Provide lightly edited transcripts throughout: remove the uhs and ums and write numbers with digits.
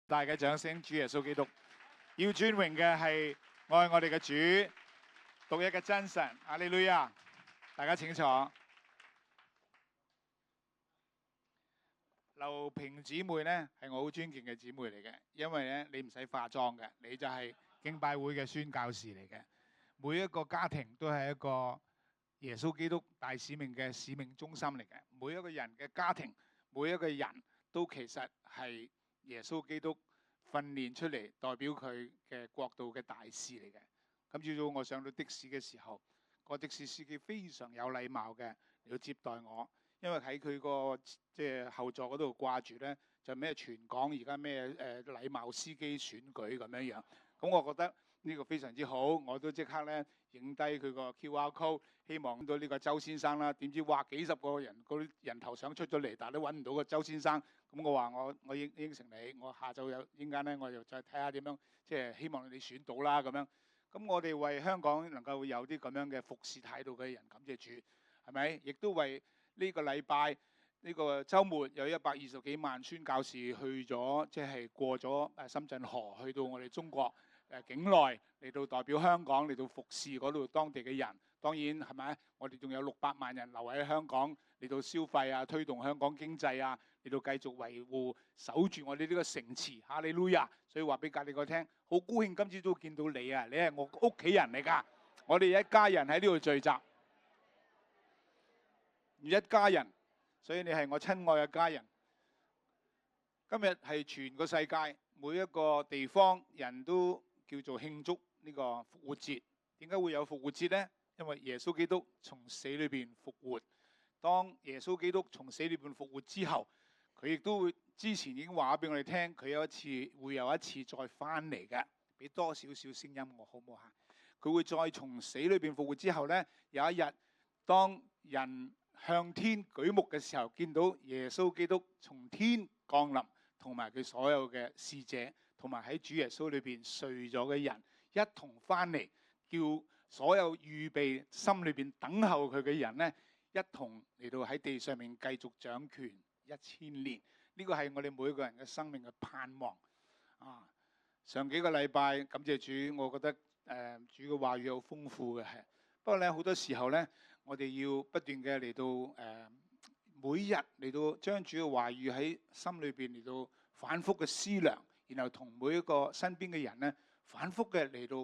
大嘅掌聲，主耶穌基督要尊榮嘅係愛我哋嘅主，獨一嘅真神。哈利路亞！大家請坐。劉平姊妹呢係我好尊敬嘅姊妹嚟嘅，因為咧你唔使化妝嘅，你就係敬拜會嘅宣教士嚟嘅。每一個家庭都係一個耶穌基督大使命嘅使命中心嚟嘅。每一個人嘅家庭，每一個人都其實係耶穌基督訓練出嚟，代表佢嘅國度嘅大使嚟嘅。咁朝早我上到的士嘅時候，個的士司機非常有禮貌嘅嚟到接待我，因為喺佢個即係後座嗰度掛住咧，就咩全港而家咩禮貌司機選舉咁樣樣。咁我覺得呢個非常之好，我都即刻咧影低佢個 QR code， 希望到呢個周先生啦。點知哇幾十個人嗰啲人頭相出咗嚟，但係都揾唔到個周先生。咁我話我應承你，我下晝有陣間咧，我又再睇下點樣，即係希望你選到啦咁樣。咁我哋為香港能夠有啲咁樣嘅服侍態度嘅人，感謝主，係咪？亦都為呢個禮拜呢個週末有120幾萬宣教士去咗，即係過咗深圳河，去到我哋中國境內嚟到代表香港嚟到服侍嗰度當地嘅人。當然係咪？我哋仲有600萬人留喺香港嚟到消費啊，推動香港經濟啊，嚟到繼續維護守住我哋呢個城池。哈利路亞！所以話俾隔離個聽，好高興今朝早見到你啊！你係我屋企人嚟㗎，我哋一家人喺呢度聚集，一家人，所以你係我親愛嘅家人。今日係全個世界每一個地方人都叫做慶祝呢個復活節。點解會有復活節呢？因為耶穌基督從死裏邊復活。當耶穌基督從死裏邊復活之後，佢亦都會之前已經話俾我哋聽，佢會有一次再翻嚟嘅。俾多少少聲音我好唔好嚇？佢會再從死裏邊復活之後呢，有一日當人向天舉目嘅時候，見到耶穌基督從天降臨，同埋佢所有嘅使者，同埋喺主耶穌裏邊睡咗嘅人一同翻嚟，叫所有預備心裏邊等候佢嘅人呢，一同嚟到喺地上面繼續掌權1000年。呢個係我哋每一個人嘅生命嘅盼望啊！上幾個禮拜感謝主，我覺得主嘅話語好豐富嘅係。不過咧好多時候咧，我哋要不斷嘅嚟到每日嚟到將主嘅話語喺心裏邊嚟到反覆嘅思量，然後同每一個身邊嘅人咧反覆嘅嚟到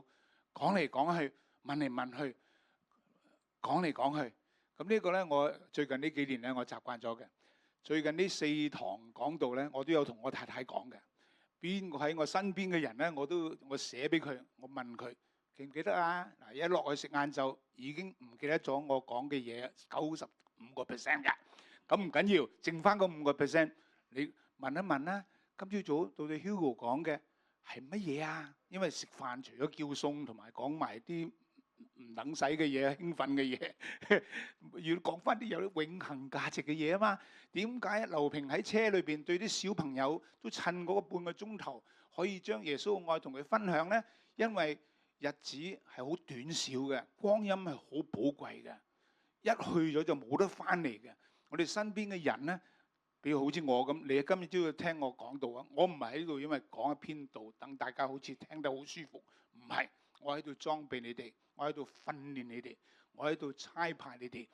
講嚟講去，問嚟問去，講嚟講去。咁呢個咧，我最近呢幾年咧，我習慣咗嘅。最近呢4堂講道咧，我都有同我太太講嘅。邊個喺我身邊嘅人咧，我寫俾佢，我問佢記唔記得啊？嗱，一落去食晏晝已經唔記得咗我講嘅嘢95% 嘅。咁唔緊要，剩翻嗰5%，你問一問啦。今朝早到底 Hugo 講嘅係乜嘢啊？因為食飯除咗叫餸同埋講埋啲唔等使嘅嘢、興奮嘅嘢，要講翻啲有啲永恆價值嘅嘢啊嘛。點解劉平喺車裏邊對啲小朋友都趁嗰個半個鐘頭可以將耶穌嘅愛同佢分享呢？因為日子係好短小嘅，光陰係好寶貴嘅，一去咗就冇得翻嚟嘅。我哋身邊嘅人呢，比如好似我咁，你今日都要聽我講道啊！我唔係喺度因為講一篇道等大家好似聽得好舒服，唔係，我喺度裝備你哋，我喺度訓練你哋，我喺度差派你哋。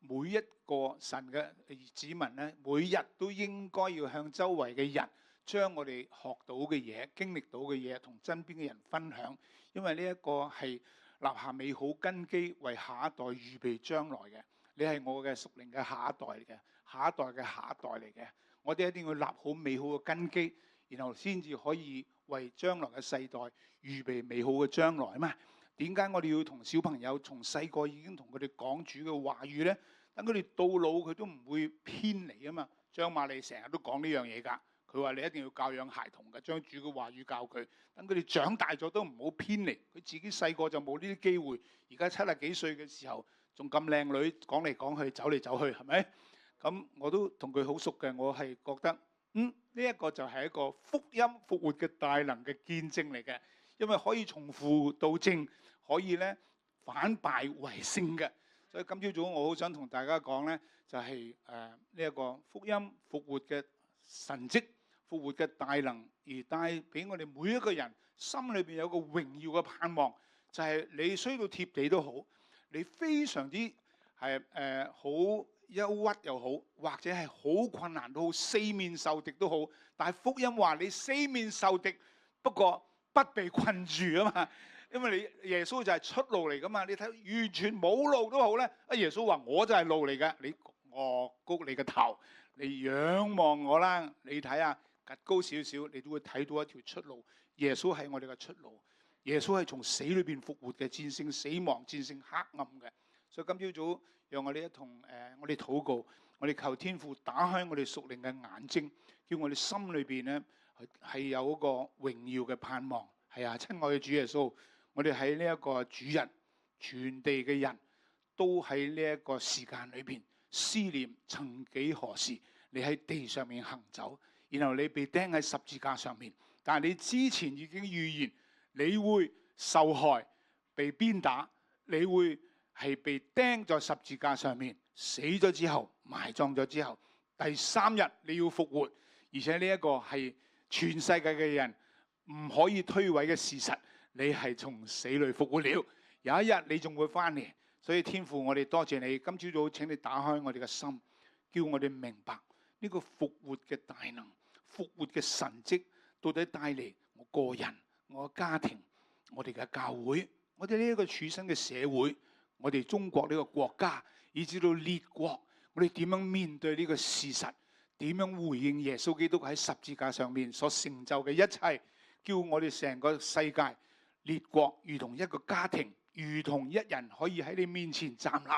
每一個神嘅子民咧，每日都應該要向周圍嘅人將我哋學到嘅嘢、經歷到嘅嘢同身邊嘅人分享，因為呢一個係立下美好根基，為下一代預備將來嘅。你係我嘅屬靈嘅下一代嚟嘅，下一代嘅下一代嚟嘅。我哋一定要立好美好嘅根基，然後先至可以為將來嘅世代預備美好嘅將來啊嘛。點解我哋要同小朋友從細個已經同佢哋講主嘅話語呢？等佢哋到老佢都唔會偏離啊嘛。張瑪麗成日都講呢樣嘢㗎，佢話你一定要教養孩童嘅，將主嘅話語教佢，等佢哋長大咗都唔好偏離。佢自己細個就冇呢啲機會，而家70幾歲嘅時候仲咁靚女，講嚟講去，走嚟走去，係咪？咁我都同佢好熟嘅，我係覺得呢一個就係一個福音復活嘅大能嘅見證嚟嘅，因為可以從負到正，可以咧反敗為勝嘅。所以今朝早我好想同大家講咧，就係呢一個福音復活嘅神蹟，復活嘅大能，而帶俾我哋每一個人心裏邊有個榮耀嘅盼望，就係你衰到貼地都好，你非常之係好憂鬱又好，或者係好困難都好，四面受敵都好，但係福音話你四面受敵，不過不被困住啊嘛。因為你耶穌就係出路嚟噶嘛，你睇完全冇路都好咧，阿耶穌話我就係路嚟嘅，你我谷你個頭，你仰望我啦，你睇下趌高少少，你都會睇到一條出路。耶穌係我哋嘅出路，耶穌係從死裏邊復活嘅，戰勝死亡，戰勝黑暗嘅。所以今朝早讓我哋一同我哋禱告，我哋求天父打開我哋屬靈嘅眼睛，叫我哋心裏邊咧係有一個榮耀嘅盼望。係啊，親愛嘅主耶穌。我哋喺呢一個主日，全地嘅人都喺呢一個時間裏邊思念曾幾何時你喺地上面行走，然後你被釘喺十字架上面，但係你之前已經預言你會受害、被鞭打，你會係被釘在十字架上面，死咗之後埋葬咗之後，第三日你要復活，而且呢一個係全世界嘅人唔可以推諉嘅事實。你係從死裏復活了，有一日你仲會翻嚟，所以天父我哋多謝你，今朝早請你打開我哋嘅心，叫我哋明白呢個復活嘅大能、復活嘅神蹟到底帶嚟我個人、我嘅家庭、我哋嘅教會、我哋呢一個處身嘅社會、我哋中國呢個國家，以至到列國，我哋點樣面對呢個事實，點樣回應耶穌基督喺十字架上面所成就嘅一切，叫我哋成個世界列國如同一個家庭，如同一人可以喺你面前站立。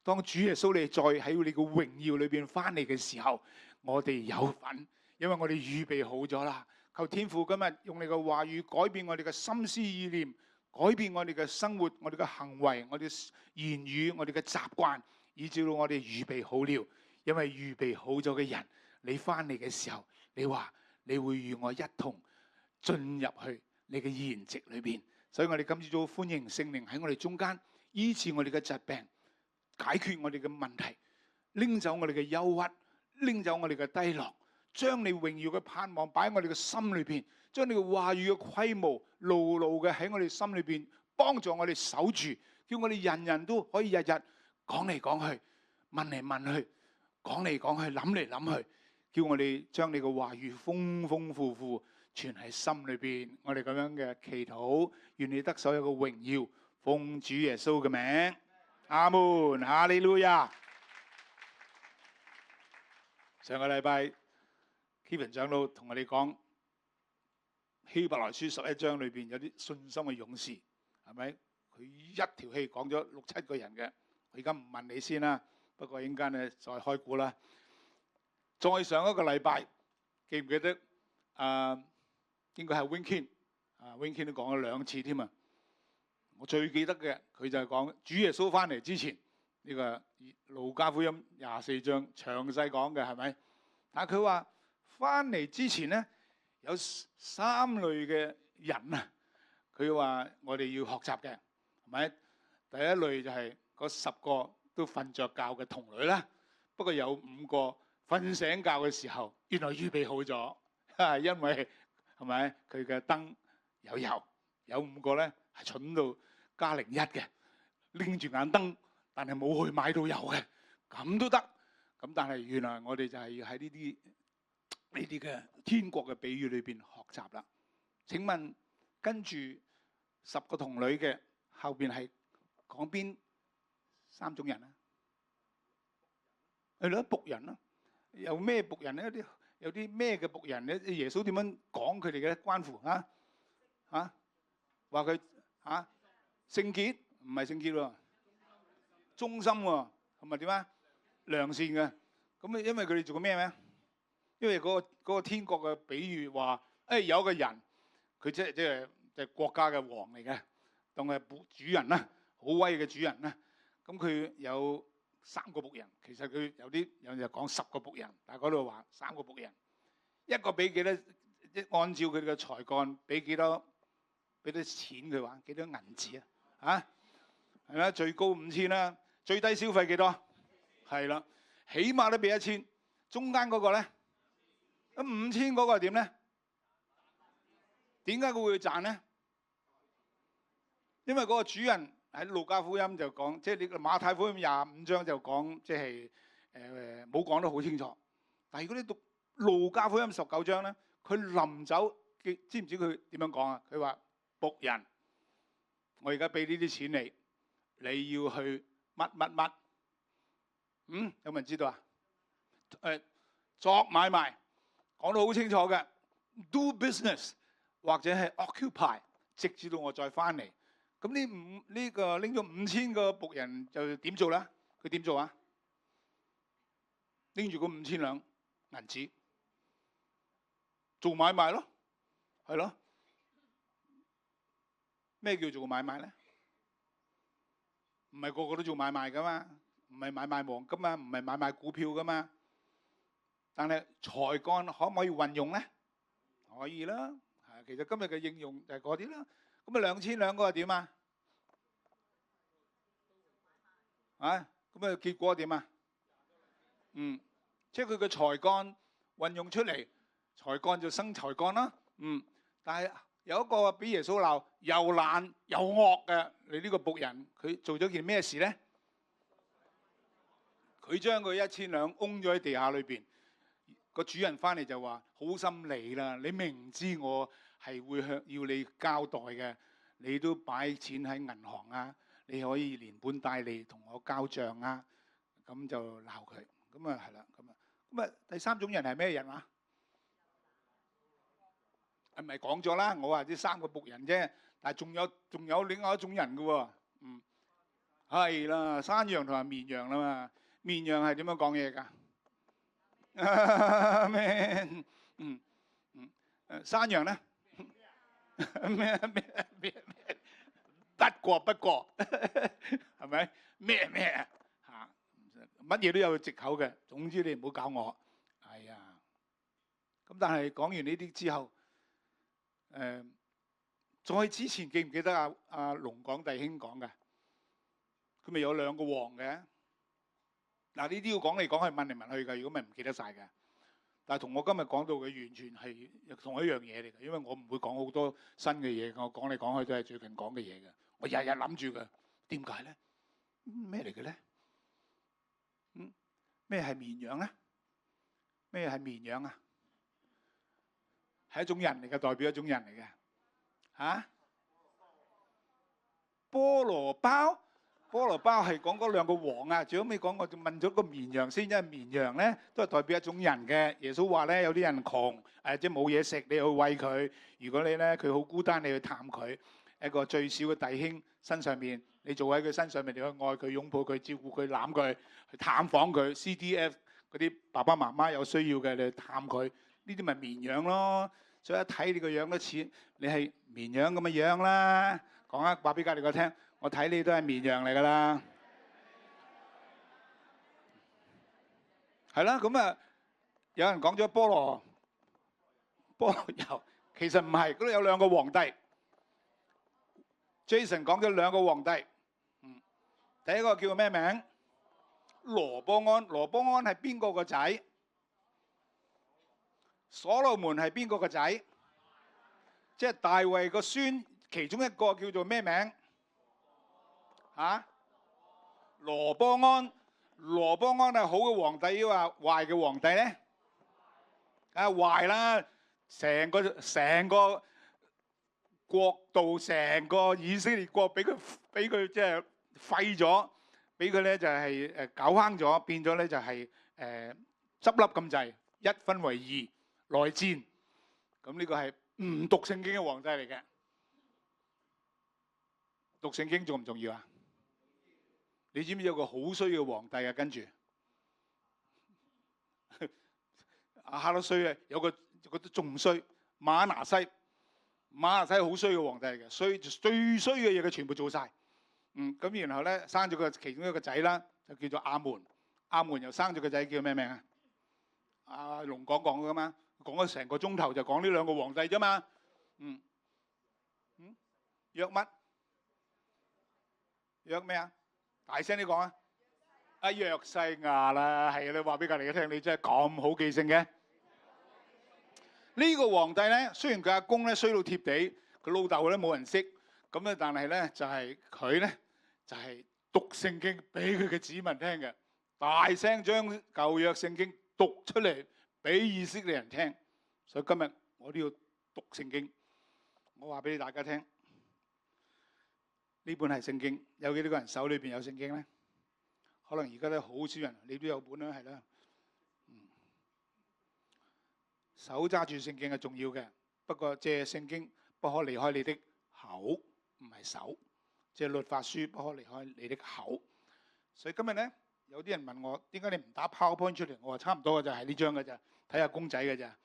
當主耶穌你再喺你個榮耀裏邊翻嚟嘅時候，我哋有份，因為我哋預備好咗啦。求天父今日用你嘅話語改變我哋嘅心思意念，改變我哋嘅生活、我哋嘅行為、我哋嘅言語、我哋嘅習慣，以至到我哋預備好了。因為預備好咗嘅人，你翻嚟嘅時候，你話你會與我一同進入去你嘅筵席裏邊。所以我哋今朝早歡迎聖靈喺我哋中間，醫治我哋嘅疾病，解決我哋嘅問題，拎走我哋嘅憂鬱，拎走我哋嘅低落，將你榮耀嘅盼望擺喺我哋嘅心裏邊，將你嘅話語嘅規模牢牢嘅喺我哋心裏邊，幫助我哋守住，叫我哋人人都可以日日講嚟講去，問嚟問去，講嚟講去，諗嚟諗去，叫我哋將你嘅話語豐豐富富存喺心裏邊。我哋咁樣嘅祈禱，願你得所有嘅榮耀，奉主耶穌嘅名，阿門，哈利路亞。上個禮拜 Kevin 長老同我哋講希伯來書11章裏邊有啲信心嘅勇士，係咪？佢一條氣講咗6、7個人嘅。我而家唔問你先啦，不過陣間咧再開估啦。再上一個禮拜記唔記得？應該係 Winkin 都講咗2次添啊！我最記得嘅佢就係講主耶穌翻嚟之前呢個路加福音24章詳細講嘅，係咪？但係佢話翻嚟之前咧有3類嘅人啊，佢話我哋要學習嘅，係咪？第一類就係嗰10個都瞓着覺嘅童女啦，不過有5個瞓醒覺嘅時候原來預備好咗，因為係咪佢嘅燈有油？有5個咧係蠢到加01嘅，拎住眼燈，但係冇去買到油嘅，咁都得。咁但係原來我哋就係要喺呢啲嘅天國嘅比喻裏邊學習啦。請問跟住10個童女嘅後邊係講邊3種人啊？係咯，僕人啦。有咩僕人咧？有啲咩嘅僕人咧？耶穌點樣講佢哋嘅關乎啊？話佢聖潔，唔係聖潔喎，忠心喎，同埋點啊？良善嘅。咁因為佢哋做過咩咩？因為嗰個天國嘅比喻話，有個人佢即係國家嘅王嚟嘅，當係主人啦，好威嘅主人啦。咁佢有3個僕人，其實佢有人就講10個僕人，但係嗰度話3個僕人，一個俾幾多？按照佢哋嘅才幹，俾幾多錢佢話？幾多銀紙啊？係啦，最高5000啦，最低消費幾多？係啦，起碼都俾1000。中間嗰個咧咁5000嗰個係點咧？點解佢會賺咧？因為嗰個主人喺路加福音就講，即係你馬太福音25章就講，即係冇講得好清楚。但係如果你讀路加福音19章咧，佢臨走，知唔知佢點樣講啊？佢話僕人，我而家俾呢啲錢你，你要去乜乜乜，有冇人知道啊？作買賣，講得好清楚嘅 ，do business 或者係 occupy， 直至到我再翻嚟。咁呢個拎咗5000個僕人就點做啦？佢點做啊？拎住嗰5000兩銀紙做買賣咯，係咯。咩叫做買賣咧？唔係個個都做買賣噶嘛，唔係買賣黃金啊，唔係買賣股票噶嘛。但係才幹可唔可以運用咧？可以啦。係，其實今日嘅應用就係嗰啲啦。咁啊2000兩個係點啊？啊，咁啊結果點啊？即係佢嘅才幹運用出嚟，才幹就生才幹啦。但係有一個俾耶穌鬧又懶又惡嘅，你呢個僕人，佢做咗件咩事咧？佢將佢1000兩擁咗喺地下裏邊，個主人翻嚟就話：好心你啦，你明知我係會要你交代嘅，你都擺錢喺銀行啊，你可以連本帶利同我交帳啊，咁就鬧佢。咁啊係啦，咁啊第三種人係咩人啊？係咪講咗啦？我話啲3個僕人啫，但係仲有另外一種人嘅喎。係啦，山羊同埋綿羊啦嘛。綿羊係點樣講嘢㗎？咩？山羊咧？咩？不過，係咪？咩嚇？乜嘢都有藉口嘅。總之你唔好搞我。係啊。咁但係講完呢啲之後，再之前記唔記得阿龍廣弟兄講嘅？佢咪有2個王嘅？嗱，呢啲要講嚟講去問嚟問去嘅，如果咪唔記得晒嘅。但係同我今日講到嘅完全係同一樣嘢嚟嘅，因為我唔會講好多新嘅嘢，我講嚟講去都係最近講嘅嘢嘅。我日日諗住嘅，點解咧？咩嚟嘅咧？咩係綿羊咧？咩係綿羊啊？係一種人嚟嘅，代表一種人嚟嘅。嚇？菠蘿包？菠蘿包係講嗰2個王啊，最後尾講我就問咗個綿羊先，因為綿羊咧都係代表一種人嘅。耶穌話咧，有啲人窮，即係冇嘢食，你去餵佢；如果你咧佢好孤單，你去探佢。一個最小嘅弟兄身上面，你做喺佢身上面，你去愛佢、擁抱佢、照顧佢、攬佢，去探訪佢。CDF 嗰啲爸爸媽媽有需要嘅，你去探佢。呢啲咪綿羊咯。所以一睇你個樣都似你係綿羊咁嘅樣啦。講啊，話俾隔離個聽。我睇你都係綿羊嚟㗎啦，係啦。咁啊，有人講咗菠蘿油，其實唔係，嗰度有2個皇帝。Jason 講咗2個皇帝，第一個叫咩名？羅波安。羅波安係邊個個仔？所羅門係邊個個仔？即係大衛個孫，其中一個叫做咩名？羅波安。羅波安係好嘅皇帝，抑或壞嘅皇帝咧？梗係壞啦！成個國度，成個以色列國俾佢即係廢咗，俾佢咧就係搞坑咗，變咗咧就係執笠咁滯，一分為2，內戰。咁呢個係唔讀聖經嘅皇帝嚟嘅。讀聖經重唔重要啊？你知唔知有個好衰嘅皇帝啊？跟住哈多衰咧，有個仲衰馬拿西。馬拿西好衰嘅皇帝嚟嘅，最衰嘅嘢佢全部做晒。咁然後咧生咗其中一個仔啦，就叫做亞門。亞門又生咗個仔叫咩名啊？阿龍講㗎嘛，講咗成個鐘頭就講呢2個皇帝啫嘛。約乜？約咩啊？大聲啲講啊！約西亞啦，係啊！你話俾隔離嘅聽，你真係咁好記性嘅。呢個皇帝咧，雖然佢阿公咧衰到貼地，佢老豆咧冇人識，咁咧但係咧就係佢咧就係讀聖經俾佢嘅子民聽嘅，大聲將舊約聖經讀出嚟俾以色列人聽。所以今日我都要讀聖經。我話俾大家聽，呢本係聖經，有幾多個人手裏邊有聖經咧？可能而家都好少人，你都有本啦，係啦。手揸住聖經係重要嘅，不過借聖經不可離開你的口，唔係手。借律法書不可離開你的口。所以今日咧，有啲人問我點解你唔打 PowerPoint 出嚟？我話差唔多嘅就係呢張嘅咋，睇下公仔嘅咋。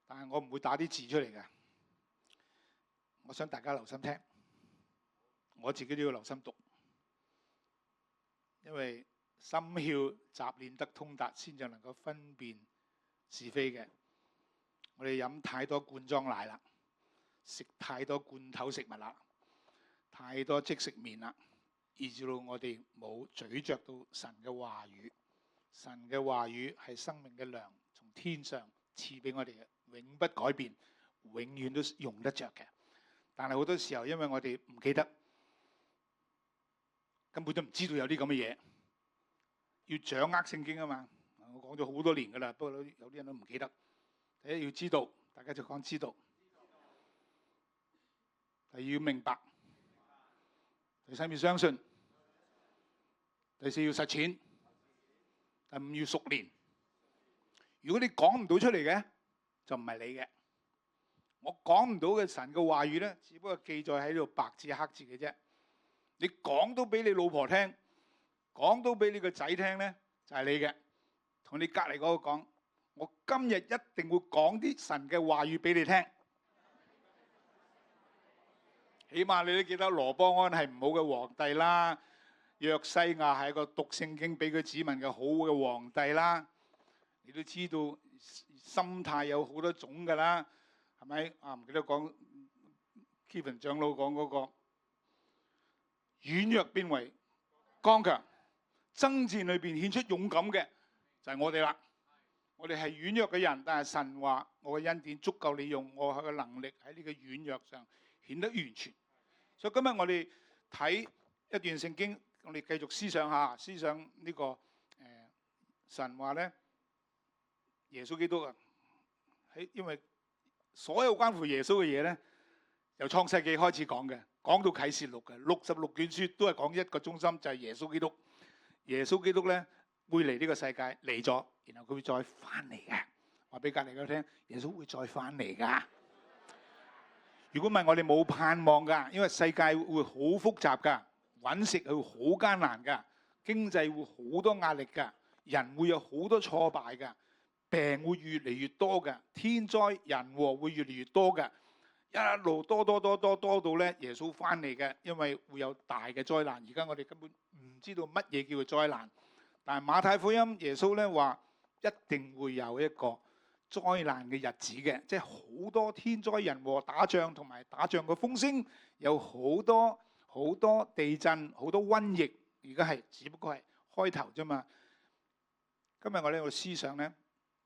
但係我唔會打啲字出嚟嘅。我想大家留心聽，我自己都要留心讀，因為心竅習練得通達，先至能夠分辨是非嘅。我哋飲太多罐裝奶啦，食太多罐頭食物啦，太多即食麵啦，以至到我哋冇咀嚼到神嘅話語。神嘅話語係生命嘅糧，從天上賜俾我哋嘅，永不改變，永遠都用得着嘅。但係好多時候，因為我哋唔記得，根本都唔知道有啲咁嘅嘢，要掌握聖經啊嘛。我講咗好多年噶啦，不過有啲人都唔記得。第一要知道，大家就講知道；第二要明白；第三要相信；第四要實踐；第五要熟練。如果你講唔到出嚟嘅，就唔係你嘅。我講唔到嘅神嘅話語咧，只不過記載喺度白字黑字嘅啫。你講到俾你老婆聽，講到俾你個仔聽咧，就係你嘅。同你隔離嗰個講，我今日一定會講啲神嘅話語俾你聽。起碼你都記得羅波安係唔好嘅皇帝啦，約西亞係一個讀聖經俾佢子民嘅好嘅皇帝啦。你都知道心態有好多種㗎啦。係咪啊？唔記得講 Kevin 長老講嗰個軟弱變為剛強，爭戰裏邊顯出勇敢嘅就係我哋啦。我哋係軟弱嘅人，但係神話我嘅恩典足夠你用，我嘅能力喺呢個軟弱上顯得完全。所以今日我哋睇一段聖經，我哋繼續思想下，思想呢個神話咧，耶穌基督啊，因為所有關乎耶穌嘅嘢咧，由創世記開始講嘅，講到啟示錄嘅66卷書都係講一個中心，就係耶穌基督。耶穌基督咧會嚟呢個世界，嚟咗，然後佢會再翻嚟嘅。話俾隔離嗰聽，耶穌會再翻嚟噶。如果唔係，我哋冇盼望噶，因為世界會好複雜噶，揾食會好艱難噶，經濟會好多壓力噶，人會有好多挫敗噶。病會越嚟越多嘅，天災人禍會越嚟越多嘅，一路多到咧耶穌翻嚟嘅，因為會有大嘅災難。而家我哋根本唔知道乜嘢叫做災難，但係馬太福音耶穌咧話一定會有一個災難嘅日子嘅，即係好多天災人禍、打仗同埋打仗嘅風聲，有好多地震、好多瘟疫，而家係只不過係開頭啫嘛。今日我哋個思想咧。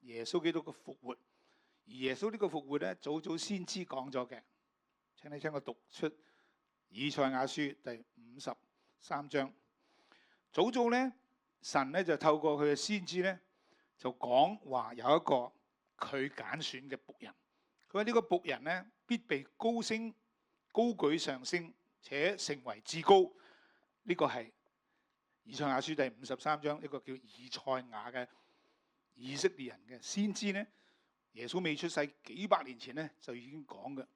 耶穌基督嘅復活，而耶穌呢個復活咧，早先知講咗嘅。請你聽我讀出以賽亞書第53章。早咧，神咧就透過佢嘅先知咧，就講話有一個佢揀選嘅僕人。佢話呢個僕人咧，必被高舉上升，且成為至高。呢個係以賽亞書第53章一個叫以賽亞嘅以色列人嘅先知咧，耶穌未出世幾百年前咧就已經講嘅。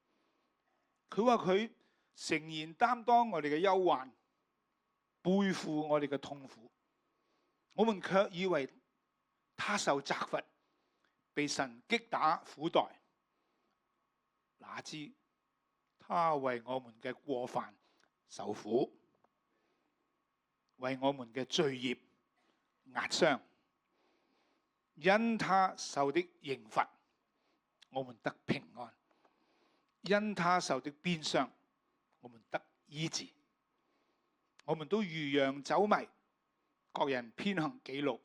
佢話佢誠然擔當我哋嘅憂患，背負我哋嘅痛苦，我們卻以為他受責罰，被神擊打苦待，哪知他為我們嘅過犯受苦，為我們嘅罪孽壓傷。因他受的刑罰，我們得平安；因他受的鞭傷，我們得醫治。我們都如羊走迷，各人偏行己路。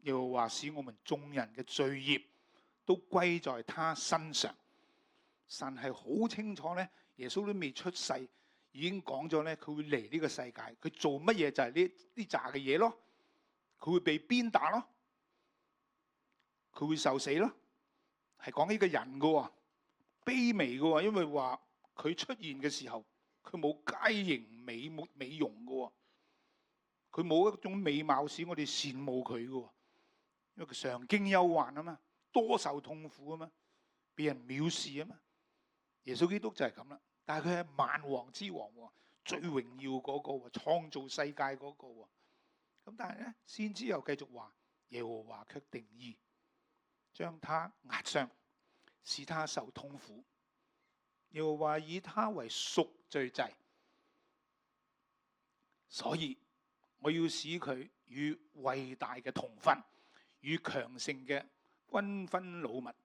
耶和華使我們眾人嘅罪孽都歸在他身上。神係好清楚咧，耶穌都未出世，已經講咗咧，佢會嚟呢個世界，佢做乜嘢就係呢扎嘅嘢咯。佢會被鞭打咯，佢會受死咯，係講呢個人噶喎，卑微噶喎，因為話佢出現嘅時候，佢冇佳形美容噶喎，佢冇一種美貌使我哋羨慕佢噶喎，因為佢常經憂患啊嘛，多受痛苦啊嘛，被人藐視啊嘛。耶穌基督就係咁啦，但係佢係萬王之王喎，最榮耀嗰個喎，創造世界嗰個喎。咁但係咧，先知又繼續話，耶和華卻定意將他壓傷，使他受痛苦。耶和華以他為贖罪祭，所以我要使佢與偉大嘅同分，與強盛嘅均分擄物，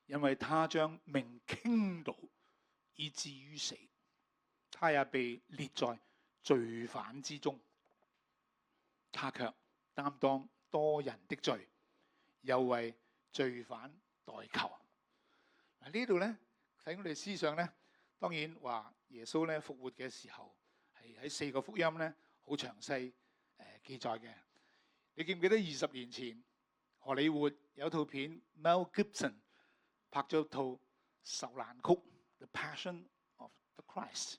因為他將命傾倒，以至於死，他也被列在罪犯之中。他卻擔當多人的罪，又為罪犯代求。嗱，呢度咧睇我哋思想咧，當然話耶穌咧復活嘅時候係喺4個福音咧好詳細記載嘅。你記唔記得20年前荷里活有套片 Mel Gibson 拍咗套受難曲 The Passion of the Christ？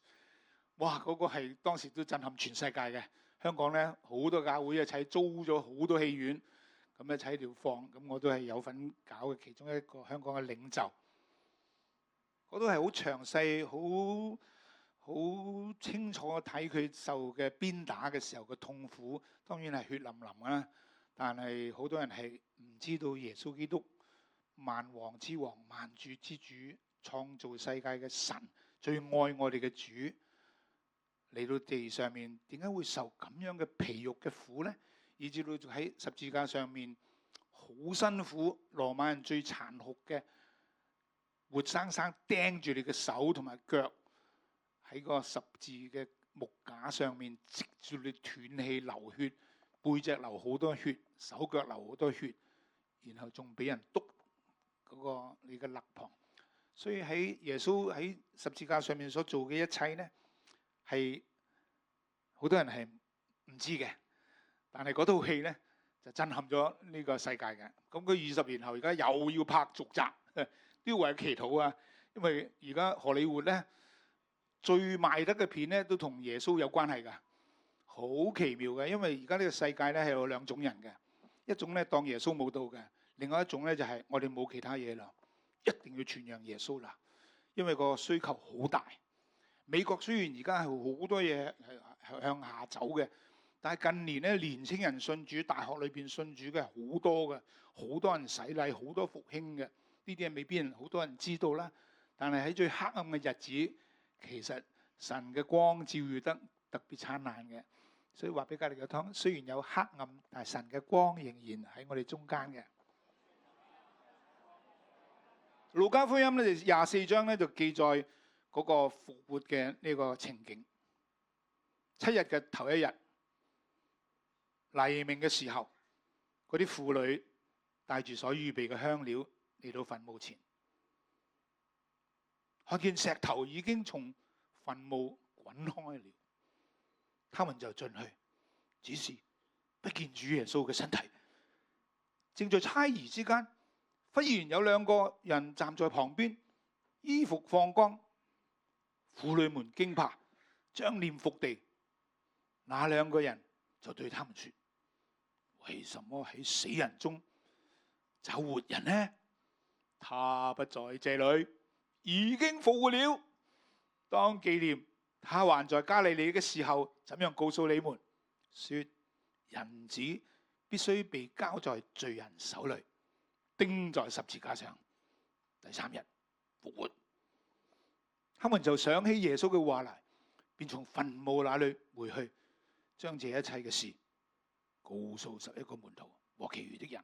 哇！嗰個係當時都震撼全世界嘅。香港咧好多教會一齊租咗好多戲院，咁一齊喺度放，咁我都係有份搞嘅其中一個香港嘅領袖。我都係好詳細、好清楚睇佢受嘅鞭打嘅時候嘅痛苦，當然係血淋淋啦。但係好多人係唔知道耶穌基督萬王之王、萬主之主、創造世界嘅神、最愛我哋嘅主，嚟到地上面，點解會受咁樣嘅皮肉嘅苦呢？以至到喺十字架上面好辛苦，羅馬人最殘酷嘅，活生生釘住你嘅手同埋腳喺個十字嘅木架上面，直住你斷氣流血，背脊流好多血，手腳流好多血，然後仲俾人篤嗰個你嘅肋旁。所以喺耶穌喺十字架上面所做嘅一切呢，係好多人係唔知嘅，但係嗰套戲咧就震撼咗呢個世界嘅。咁佢20年後而家又要拍續集，都要為祈禱啊！因為而家荷里活咧最賣得嘅片咧都同耶穌有關係㗎，好奇妙嘅。因為而家呢個世界咧係有2種人嘅，一種咧當耶穌冇到嘅，另外一種咧就係我哋冇其他嘢啦，一定要傳揚耶穌啦，因為個需求好大。美國雖然而家係好多嘢係向下走嘅，但係近年咧年青人信主，大學裏邊信主嘅好多嘅，好多人洗禮，好多復興嘅，呢啲嘢未必好多人知道啦。但係喺最黑暗嘅日子，其實神嘅光照耀得特別燦爛嘅。所以話俾隔離嘅聽，雖然有黑暗，但係神嘅光仍然喺我哋中間嘅。路加福音咧就24章咧就記載嗰個復活嘅呢個情景。7日嘅頭一日，黎明嘅時候，嗰啲婦女帶住所預備嘅香料嚟到墳墓前，看見石頭已經從墳墓滾開了，他們就進去，只是不見主耶穌嘅身體。正在猜疑之間，忽然有2個人站在旁邊，衣服放光。婦女們驚怕，將臉伏地。那2個人就對他們說：為什麼喺死人中找活人呢？他不在這裏，已經復活了。當紀念他還在加利利嘅時候，怎樣告訴你們，說人子必須被交在罪人手裏，釘在十字架上，第3日復活。他們就想起耶穌嘅話嚟，便從墳墓那裏回去，將這一切嘅事告訴11個門徒和其餘的人。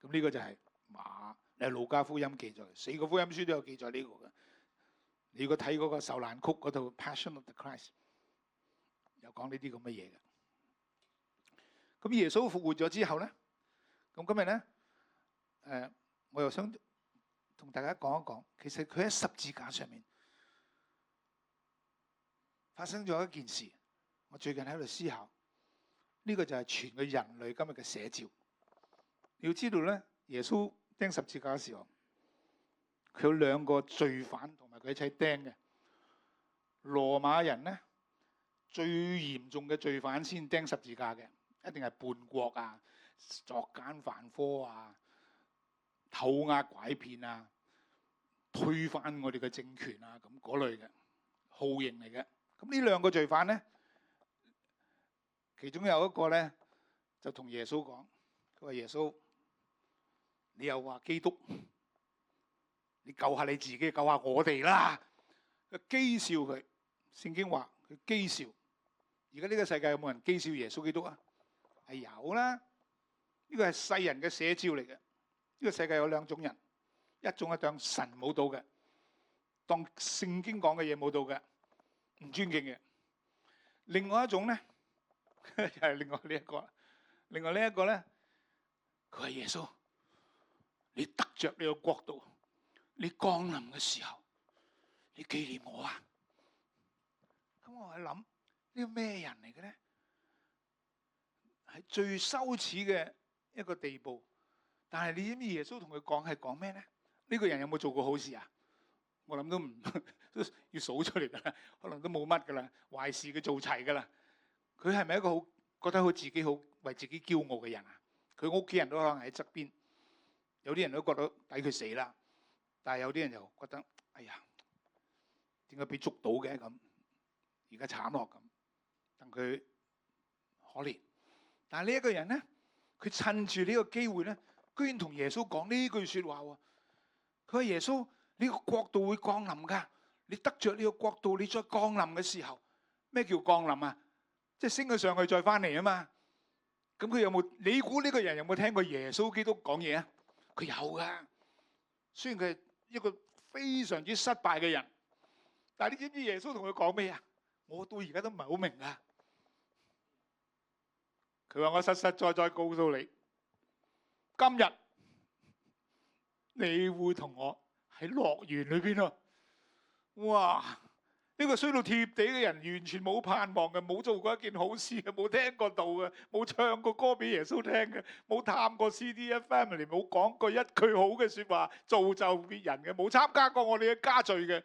咁呢個就係路加福音記載，4個福音書都有記載呢個嘅。你如果睇嗰個受難曲嗰套《Passion of the Christ》，有講呢啲咁嘅嘢嘅。咁耶穌復活咗之後咧，咁今日咧，我又想同大家講一講，其實佢喺十字架上面發生咗一件事。我最近喺度思考，呢個就係全個人類今日嘅寫照。你要知道咧，耶穌釘十字架嘅時候，佢有兩個罪犯同埋佢一齊釘嘅。羅馬人咧，最嚴重嘅罪犯先釘十字架嘅，一定係叛國啊、作奸犯科啊、偷呃拐騙啊、推翻我哋嘅政權啊，咁嗰類嘅酷刑嚟嘅。咁呢兩個罪犯咧，其中有一個咧就同耶穌講，佢話：耶穌，你又話基督，你救下你自己，救下我哋啦！佢譏笑佢，聖經話佢譏笑。而家呢個世界有冇人譏笑耶穌基督啊？係有啦，呢個係世人嘅寫照嚟嘅。呢個世界有兩種人，一種係當神冇到嘅，當聖經講嘅嘢冇到嘅，唔尊敬嘅。另外一種咧，又係另外呢一個。另外呢一個咧，佢係耶穌，你得着呢個國度，你降臨嘅時候，你紀念我啊！咁我喺諗，呢個咩人嚟嘅咧？係最羞恥嘅一個地步。但係你知唔知耶穌同佢講係講咩咧？呢個人有冇做過好事啊？我諗都唔都要數出嚟噶啦，可能都冇乜噶啦，壞事佢做齊噶啦。佢係咪一個好覺得好自己好為自己驕傲嘅人啊？佢屋企人都可能喺側邊，有啲人都覺得抵佢死啦。但係有啲人又覺得，哎呀，點解俾捉到嘅咁？而家慘落咁，等佢可憐。但係呢一個人咧，佢趁住呢個機會咧，居然同耶穌講呢句説話喎。佢話：耶穌，呢個國度會降臨㗎。你得着呢個國度，你再降臨嘅時候，咩叫降臨啊？即係升咗上去再翻嚟啊嘛。咁佢有冇？你估呢個人有冇聽過耶穌基督講嘢啊？佢有㗎。雖然佢係一個非常之失敗嘅人，但係你知唔知耶穌同佢講咩啊？我到而家都唔係好明啊。佢話：我實實在在告訴你，今日你會同我喺樂園裏邊啊！哇！呢個衰到貼地嘅人，完全冇盼望嘅，冇做過一件好事嘅，冇聽過道嘅，冇唱過歌俾耶穌聽嘅，冇探過 CDF family，冇講過一句好嘅説話造就別人嘅，冇參加過我哋嘅家聚嘅。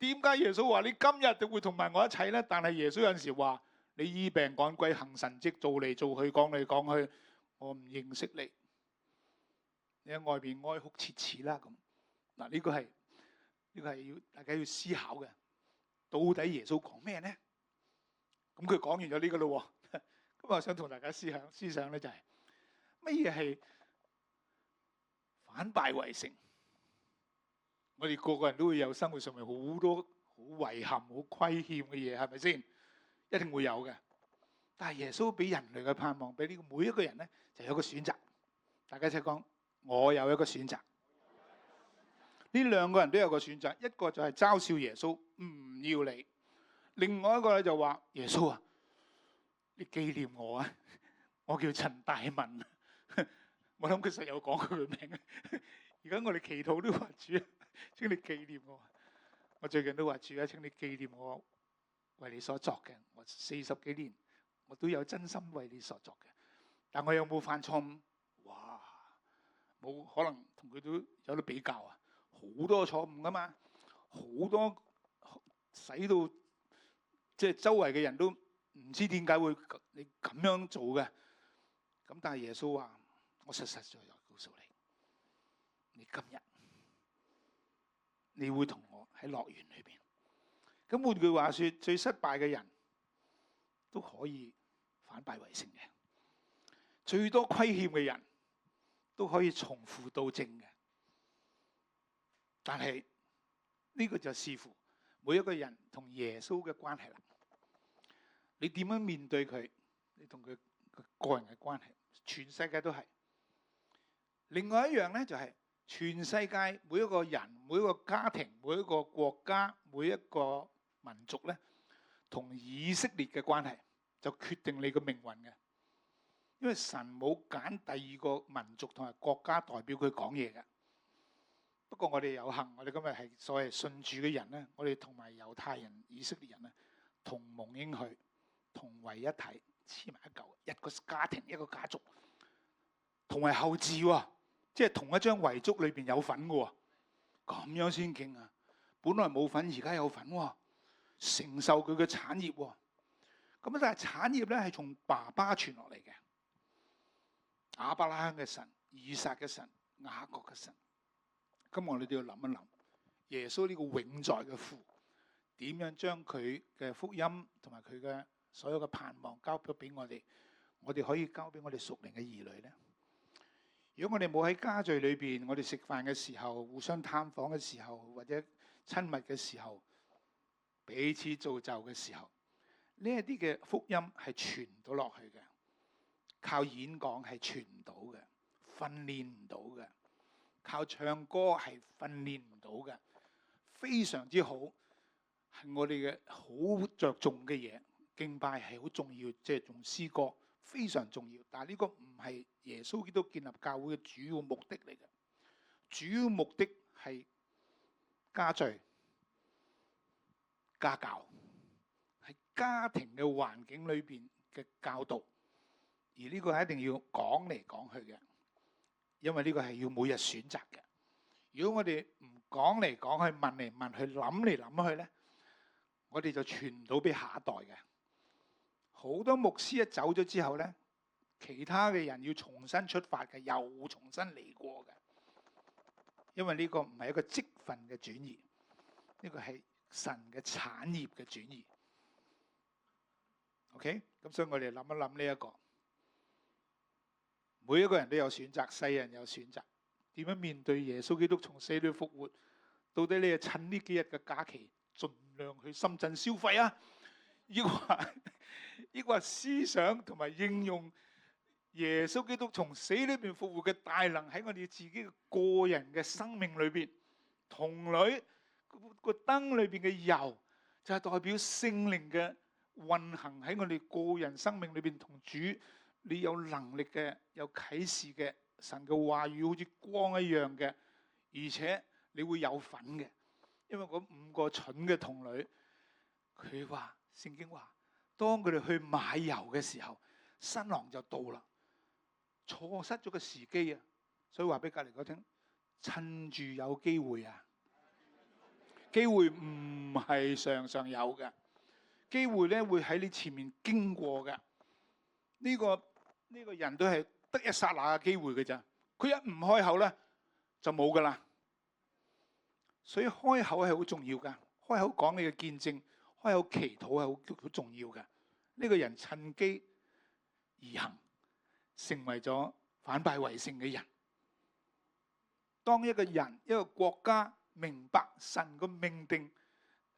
點解耶穌話你今日就會同埋我一齊咧？但係耶穌有陣時話你醫病趕鬼行神蹟，做嚟做去講嚟講去，我唔認識你。你喺外邊哀哭切齒啦咁。嗱，呢個係要大家要思考嘅。到底耶穌講咩咧？咁佢講完咗呢個咯。咁我想同大家思想咧就係乜嘢係反敗為勝？我哋個個人都會有生活上面好多好遺憾、好虧欠嘅嘢，係咪先？一定會有嘅。但係耶穌俾人類嘅盼望，俾呢個每一個人咧，就有個選擇。大家一齊講，我有一個選擇。呢兩個人都有個選擇，一個就係嘲笑耶穌，唔要你；另外一個咧就話：耶穌啊，你紀念我啊！我叫陳大文。我諗佢實有講佢嘅名。而家我哋祈禱都話：主啊，請你紀念我。我最近都話：主啊，請你紀念我，為你所作嘅。我40幾年，我都有真心為你所作嘅。但我有冇犯錯誤？哇，冇可能同佢都有得比較啊！好多錯誤噶嘛，好多使到即係周圍嘅人都唔知點解會你咁樣做嘅。咁但係耶穌話：我實實在在告訴你，你今日你會同我喺樂園裏邊。咁換句話說，最失敗嘅人都可以反敗為勝嘅，最多虧欠嘅人都可以從負到正嘅。但係呢個就視乎每一個人同耶穌嘅關係啦。你點樣面對佢？你同佢個人嘅關係，全世界都係。另外一樣咧，就係全世界每一個人、每一個家庭、每一個國家、每一個民族咧，同以色列嘅關係就決定你個命運嘅。因為神冇揀第二個民族同埋國家代表佢講嘢嘅。不過我哋有幸，我哋今日係所謂信主嘅人咧，我哋同埋猶太人、以色列人咧，同蒙應許，同為一體，黐埋一嚿，一個家庭，一個家族，同為後嗣喎，即係同一張遺囑裏邊有份嘅喎，咁樣先勁啊！本來冇份，而家有份喎，承受佢嘅產業喎。咁但係產業咧係從爸爸傳落嚟嘅，亞伯拉罕嘅神、以撒嘅神、雅各嘅神。今日我哋都要諗一諗，耶穌呢個永在嘅父，點樣將佢嘅福音同埋佢嘅所有嘅盼望交俾我哋，我哋可以交俾我哋屬靈嘅兒女咧。如果我哋冇喺家聚裏邊，我哋食飯嘅時候、互相探訪嘅時候，或者親密嘅時候、彼此造就嘅時候，呢一啲嘅福音係傳唔到落去嘅，靠演講係傳唔到嘅，訓練唔到嘅，靠唱歌係訓練唔到嘅。非常之好，係我哋嘅好着重嘅嘢，敬拜係好重要，即係用詩歌非常重要。但係呢個唔係耶穌基督建立教會嘅主要目的嚟嘅，主要目的係家聚、家教，係家庭嘅環境裏邊嘅教導。而呢個係一定要講嚟講去嘅，因為呢個係要每日選擇嘅。如果我哋唔講嚟講去、問嚟問去、諗嚟諗去咧，我哋就傳唔到俾下一代嘅。好多牧師一走咗之後咧，其他嘅人要重新出發嘅，又重新嚟過嘅。因為呢個唔係一個職分嘅轉移，呢個係神嘅產業嘅轉移。OK， 咁所以我哋諗一諗呢一個，每一個人都有選擇，世人有選擇，點樣面對耶穌基督從死裏復活？到底你係趁呢幾日嘅假期，盡量去深圳消費啊？抑或思想同埋應用耶穌基督從死裏邊復活嘅大能喺我哋自己嘅個人嘅生命裏邊？童女個燈裏邊嘅油就係代表聖靈嘅運行喺我哋個人生命裏邊，同主你有能力嘅、有啟示嘅神嘅話語好似光一樣嘅，而且你會有份嘅。因為嗰5個蠢嘅童女，佢話聖經話，當佢哋去買油嘅時候，新郎就到啦，錯失咗個時機啊！所以話俾隔離嗰聽，趁住有機會啊！機會唔係常常有嘅，機會咧會喺你前面經過嘅。呢個人都係得一剎那嘅機會嘅咋，佢一唔開口咧就冇噶啦。所以開口係好重要噶，開口講你嘅見證，開口祈禱係好重要嘅。呢個人趁機而行，成為咗反敗為勝嘅人。當一個人、一個國家明白神個命定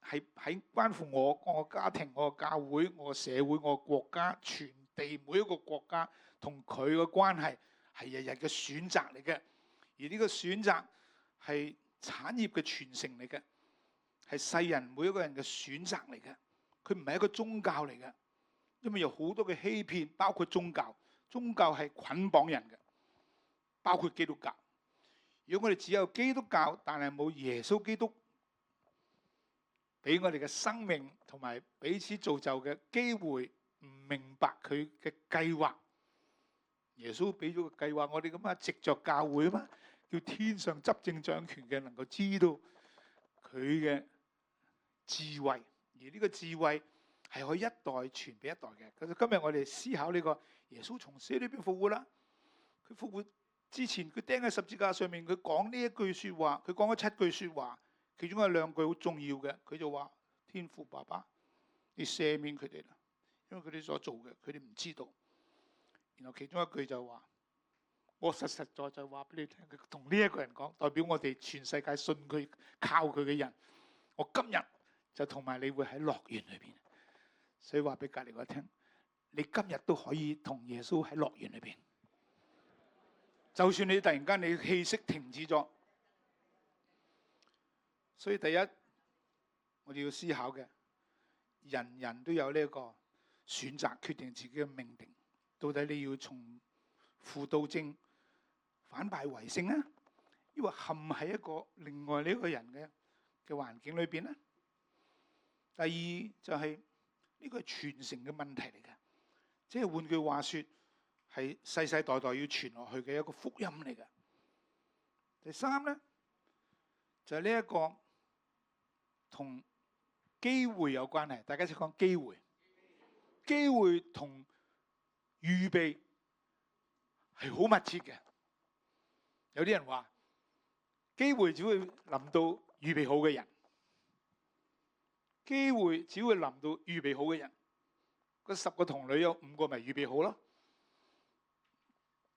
係喺關乎我家庭、我教會、我社會、我國家、全地每一個國家同佢嘅關係係日日嘅選擇嚟嘅，而呢個選擇係產業嘅傳承嚟嘅，係世人每一個人嘅選擇嚟嘅。佢唔係一個宗教嚟嘅，因為有好多嘅欺騙，包括宗教。宗教係捆綁人嘅，包括基督教。如果我哋只有基督教，但係冇耶穌基督俾我哋嘅生命同埋彼此造就嘅機會，唔明白佢嘅計劃。耶穌俾咗個計劃，我哋咁啊，藉着教會啊嘛，叫天上執政掌權嘅能夠知道佢嘅智慧，而呢個智慧係可以一代傳俾一代嘅。咁今日我哋思考呢個耶穌從死裏邊復活啦。佢復活之前，佢釘喺十字架上面，佢講呢一句說話，佢講咗7句說話，其中有2句好重要嘅。佢就話：天父爸爸，你赦免佢哋啦，因為佢哋所做嘅，佢哋唔知道。然後其中一句就話：我實實在在話俾你聽，佢同呢一個人講，代表我哋全世界信佢、靠佢嘅人，我今日就同埋你會喺樂園裏邊。所以話俾隔籬我聽，你今日都可以同耶穌喺樂園裏邊。就算你突然間你氣息停止咗，所以第一我哋要思考嘅，人人都有呢一個選擇，決定自己嘅命定。到底你要從負到正、反敗為勝啊，抑或陷喺一個另外呢一個人嘅環境裏邊咧？第二就係呢個係傳承嘅問題嚟嘅，即係換句話說，係世世代代要傳落去嘅一個福音嚟嘅。第三咧就係呢一個同機會有關係，大家一齊講機會。機會同預備係好密切嘅。有啲人話機會只會臨到預備好嘅人，機會只會臨到預備好嘅人。嗰10個童女有5個咪預備好咯，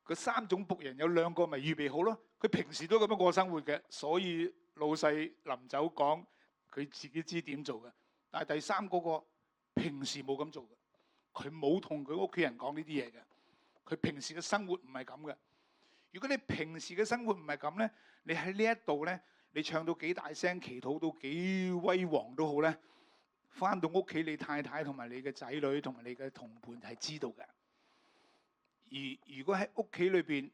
嗰3種僕人有2個咪預備好咯。佢平時都咁樣過生活嘅，所以老細臨走講佢自己知點做嘅。但係第3嗰個平時冇咁做嘅，佢冇同佢屋企人講呢啲嘢嘅。佢平時嘅生活唔係咁嘅。如果你平時嘅生活唔係咁咧，你喺呢一度咧，你唱到幾大聲，祈禱到幾威煌都好咧，翻到屋企你太太同埋你嘅仔女同埋你嘅同伴係知道嘅。而如果喺屋企裏邊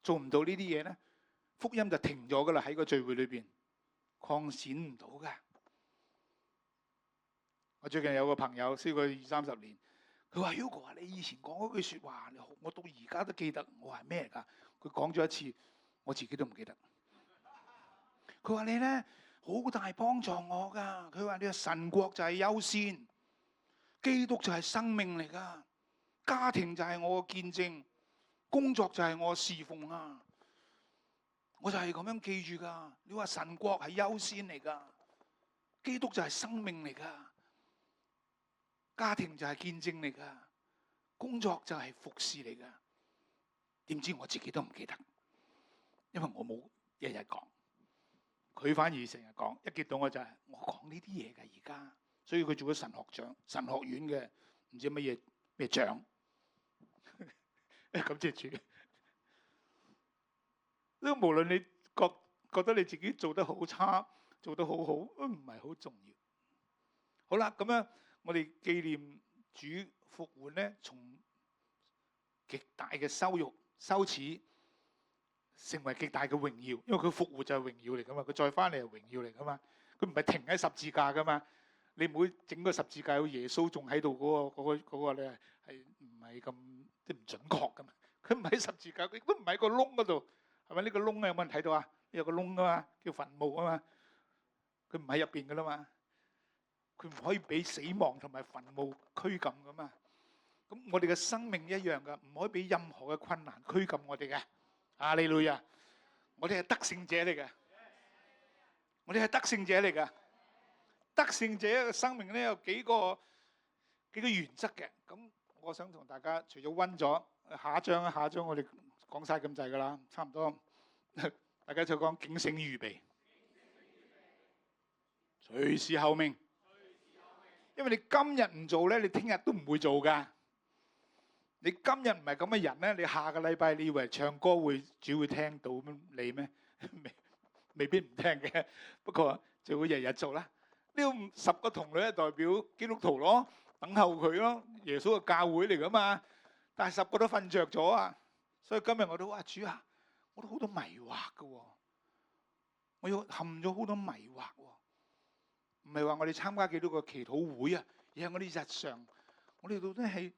做唔到呢啲嘢咧，福音就停咗噶啦，喺個聚會裏邊擴展唔到嘅。我最近有個朋友識佢20-30年，佢話 Hugo 啊，你以前講嗰句説話，我到而家都記得。我話咩嚟㗎？佢講咗一次，我自己都唔記得。佢話你咧好大幫助我㗎。佢話你嘅神國就係優先，基督就係生命嚟㗎，家庭就係我嘅見證，工作就係我侍奉啊。我就係咁樣記住㗎。你話神國係優先嚟㗎，基督就係生命嚟㗎，家庭就係見證嚟㗎，工作就係服侍嚟㗎。點知我自己都唔記得，因為我冇日日講，佢反而成日講。一見到我就係我講呢啲嘢㗎而家，所以佢做咗神學長、神學院嘅唔知乜嘢咩長。感謝主。因為無論你覺得你自己做得好差、做得好好，都唔係好重要。好啦，咁樣我哋紀念主復活咧，從極大嘅羞辱、羞恥，成為極大嘅榮耀。因為佢復活就係榮耀嚟噶嘛，佢再翻嚟係榮耀嚟噶嘛。佢唔係停喺十字架噶嘛。你唔會整個十字架有耶穌仲喺度嗰個咧，係唔係咁即係唔準確噶嘛？佢唔喺十字架，佢都唔喺個窿嗰度，係咪？呢個窿咧有冇人睇到啊？有個窿噶嘛，叫墳墓啊嘛。佢唔喺入邊噶啦嘛。佢唔可以俾死亡同埋墳墓拘禁噶嘛。咁我哋嘅生命一樣噶，唔可以俾任何嘅困難拘禁我哋嘅。哈利路亞！我哋係得勝者嚟嘅，我哋係得勝者嚟嘅。得勝者嘅生命咧有幾個原則嘅。咁我想同大家除咗溫咗下一章我哋講晒咁滯噶啦，差唔多。大家就講警醒預備，隨時候命。因為你今日唔做咧，你聽日都唔會做噶。你今日唔係咁嘅人咧，你下個禮拜你以為唱歌主會聽到你咩？未必唔聽嘅，不過就會日日做啦。呢10個童女係代表基督徒咯，等候佢咯，耶穌嘅教會嚟噶嘛。但係10個都瞓着咗啊，所以今日我都話主啊，我都好多迷惑噶，我要陷咗好多迷惑。唔係話我哋參加幾多個祈禱會啊，而係我哋日常，我哋到底係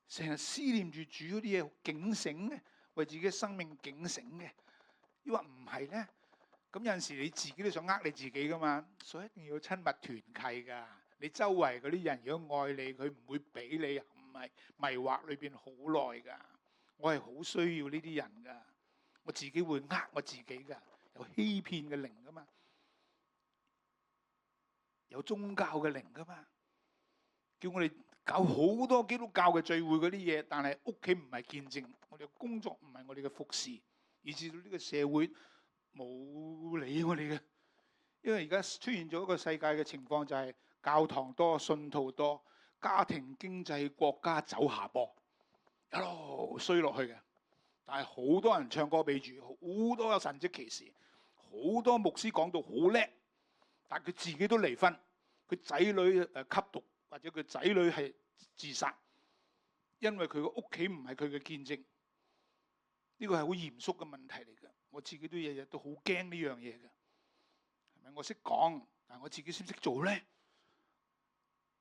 成日思念住主嗰啲嘢，警醒嘅，為自己嘅生命警醒嘅。抑或唔係咧？咁有陣時你自己都想呃你自己噶嘛，所以一定要親密團契噶。你周圍嗰啲人如果愛你，佢唔會俾你唔係迷惑裏邊好耐噶。我係好需要呢啲人噶，我自己會呃我自己噶，有欺騙嘅靈噶嘛。有宗教嘅靈噶嘛，叫我哋搞好多基督教嘅聚會嗰啲嘢，但係屋企唔係見證，我哋嘅工作唔係我哋嘅服侍，以至到呢個社會冇理我哋嘅。因為而家出現咗一個世界嘅情況，就係教堂多、信徒多，家庭經濟國家走下坡，一路衰落去嘅。但係好多人唱歌俾主，好多有神蹟奇事，好多牧師講到好叻。但佢自己都離婚，佢仔女吸毒，或者佢仔女係自殺，因為佢個屋企唔係佢嘅見證。呢個係好嚴肅嘅問題嚟嘅。我自己都日日都好驚呢樣嘢嘅，係咪？我識講，但係我自己識唔識做咧？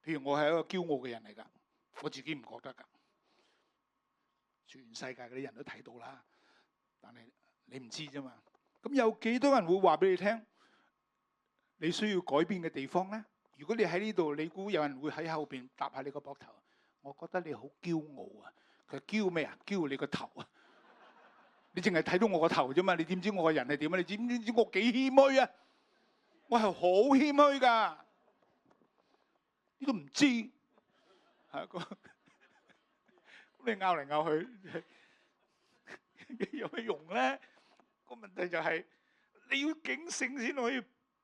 譬如我係一個驕傲嘅人嚟㗎，我自己唔覺得㗎。全世界嗰啲人都睇到啦，但係你唔知啫嘛。咁有幾多人會話俾你聽？你需要改變嘅地方咧？如果你喺呢度，你估有人會喺後邊搭下你個膊頭？我覺得你好驕傲啊！佢驕咩啊？驕你個頭啊！你淨係睇到我個頭啫嘛？你知唔知我個人係點啊？你知唔知我幾謙虛啊？我係好謙虛㗎，你都唔知係個。你拗嚟拗去有咩用咧？個問題就係你要警醒先可以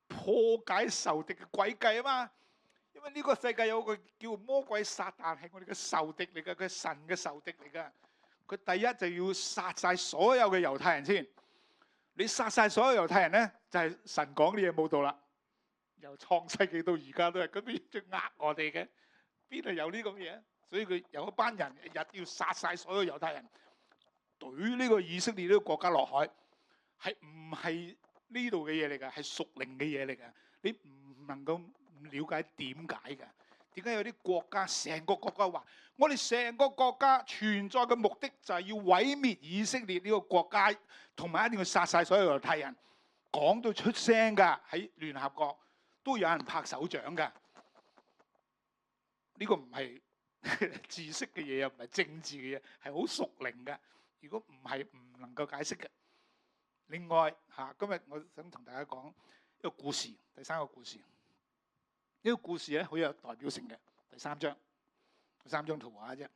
破解仇敵嘅詭計啊嘛！因為呢個世界有個叫魔鬼撒旦，係我哋嘅仇敵嚟㗎，佢係神嘅仇敵嚟㗎。佢第一就要殺晒所有嘅猶太人先。你殺晒所有猶太人咧，就係神講啲嘢冇到啦。由創世紀到而家都係咁樣就呃我哋嘅，邊度有呢咁嘢？所以佢有一班人日要殺晒所有猶太人，懟呢個以色列呢個國家落海，係唔係呢度嘅嘢嚟㗎？係屬靈嘅嘢嚟㗎。你唔能夠唔了解點解㗎？點解有啲國家成個國家話，我哋成個國家存在嘅目的就係要毀滅以色列呢個國家，同埋一定要殺晒所有猶太人，講到出聲㗎，喺聯合國都有人拍手掌㗎。呢個唔係知識嘅嘢，又唔係政治嘅嘢，係好屬靈嘅。如果唔係，唔能夠解釋嘅。另外今日我想同大家講一個故事，第三個故事。呢個故事咧好有代表性嘅，第三張圖畫啫。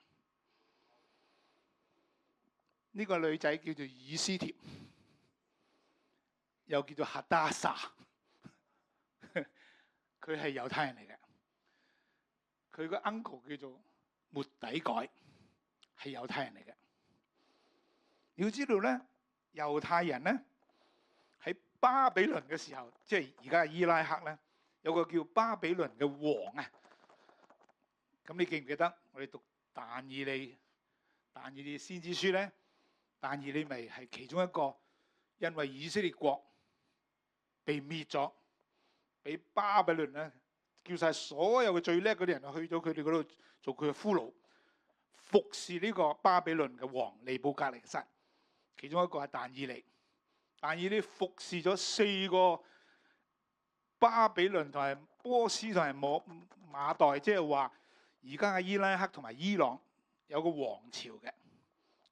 呢個女仔叫做以斯帖，又叫做哈達撒，佢係猶太人嚟嘅。佢個 uncle 叫做末底改，係猶太人嚟嘅。要知道咧，猶太人咧喺巴比倫嘅時候，即係而家伊拉克咧，有個叫巴比倫嘅王啊。咁你記唔記得我哋讀但以理先知書咧？但以理咪係其中一個，因為以色列國被滅咗，俾巴比倫咧叫晒所有嘅最叻嗰啲人去咗佢哋嗰度做佢嘅俘虜，服侍呢個巴比倫嘅王尼布甲尼撒。其中一個係但以理，但以理服侍咗4個巴比倫同埋波斯同埋馬代，即係話而家嘅伊拉克同埋伊朗有個王朝嘅，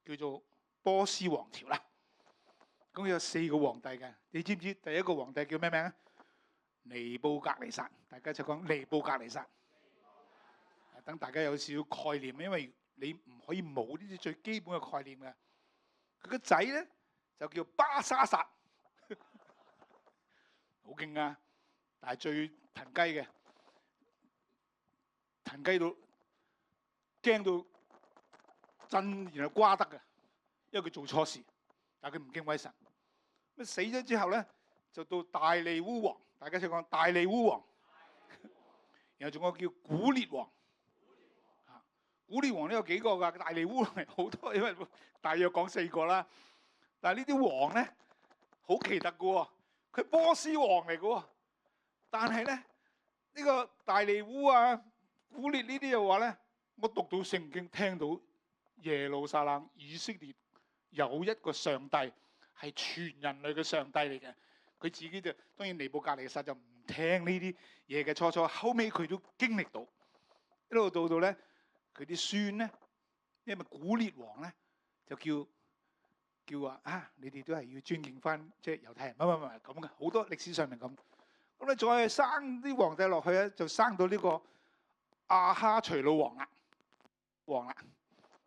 叫做波斯王朝啦。咁有4個皇帝嘅，你知唔知第一個皇帝叫咩名啊？尼布甲尼撒，大家就講尼布甲尼撒。等大家有少少概念，因為你唔可以冇呢啲最基本嘅概念嘅。佢個仔咧就叫巴沙撒，好勁啊！但係最騰雞嘅，騰雞到驚到震，然後瓜得嘅，因為佢做錯事，但係佢唔敬畏神。咁死咗之後咧，就到大利烏王，大家先講大利烏王，然後仲有個叫古列王。古列王都有幾個㗎，大利烏王係好多，因為大約講4個啦。但係呢啲王咧好奇特嘅喎，佢波斯王嚟嘅喎。但係咧呢個大利烏啊、古列呢啲又話咧，我讀到聖經聽到耶路撒冷以色列有一個上帝係全人類嘅上帝嚟嘅。佢自己就當然尼布甲尼撒就唔聽呢啲嘢嘅，初後尾佢都經歷到一路到咧。佢啲孫咧，因為古列王咧就叫話你哋都係要尊敬翻即係猶太人乜咁嘅，好多歷史上面咁。咁你再生啲皇帝落去咧，就生到呢個亞哈隨魯王啦。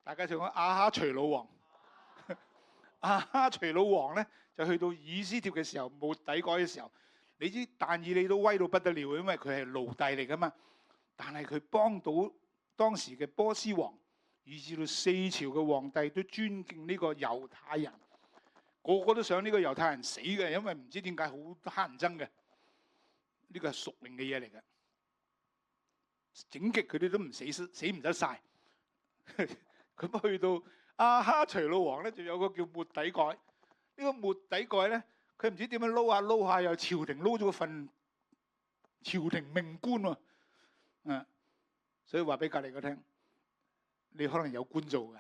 大家就講亞哈隨魯王。亞哈隨魯王咧就去到以斯帖嘅時候，末底改嘅時候，你知但以理都威到不得了，因為佢係奴隸嚟噶嘛。但係佢幫到當時嘅波斯王，以至到4朝嘅皇帝都尊敬呢個猶太人，個個都想呢個猶太人死嘅，因為唔知點解好乞人憎嘅。呢個係屬靈嘅嘢嚟嘅，整極佢哋都唔死唔得晒。咁去到亞哈隨魯王咧，就有個叫末底改。呢個末底改咧，佢唔知點樣撈下撈下，又朝廷撈咗個份朝廷命官喎。所以話俾隔離個聽，你可能有官做嘅。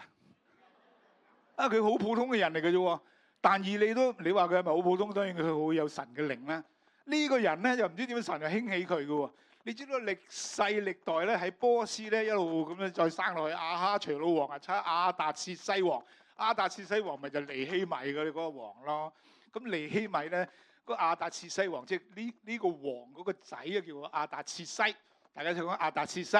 佢好普通嘅人嚟嘅啫喎。但以理都，你話佢係咪好普通？當然佢好有神嘅靈啦。呢個人咧又唔知點樣神就興起佢嘅喎。你知道歷世歷代咧喺波斯咧一路咁樣再生落去，亞哈隨魯王啊，亞達薛西王，亞達薛西王咪就尼希米嘅嗰個王咯。咁尼希米咧，個亞達薛西王即係呢個王嗰個仔啊，叫亞達薛西。大家聽講亞達薛西。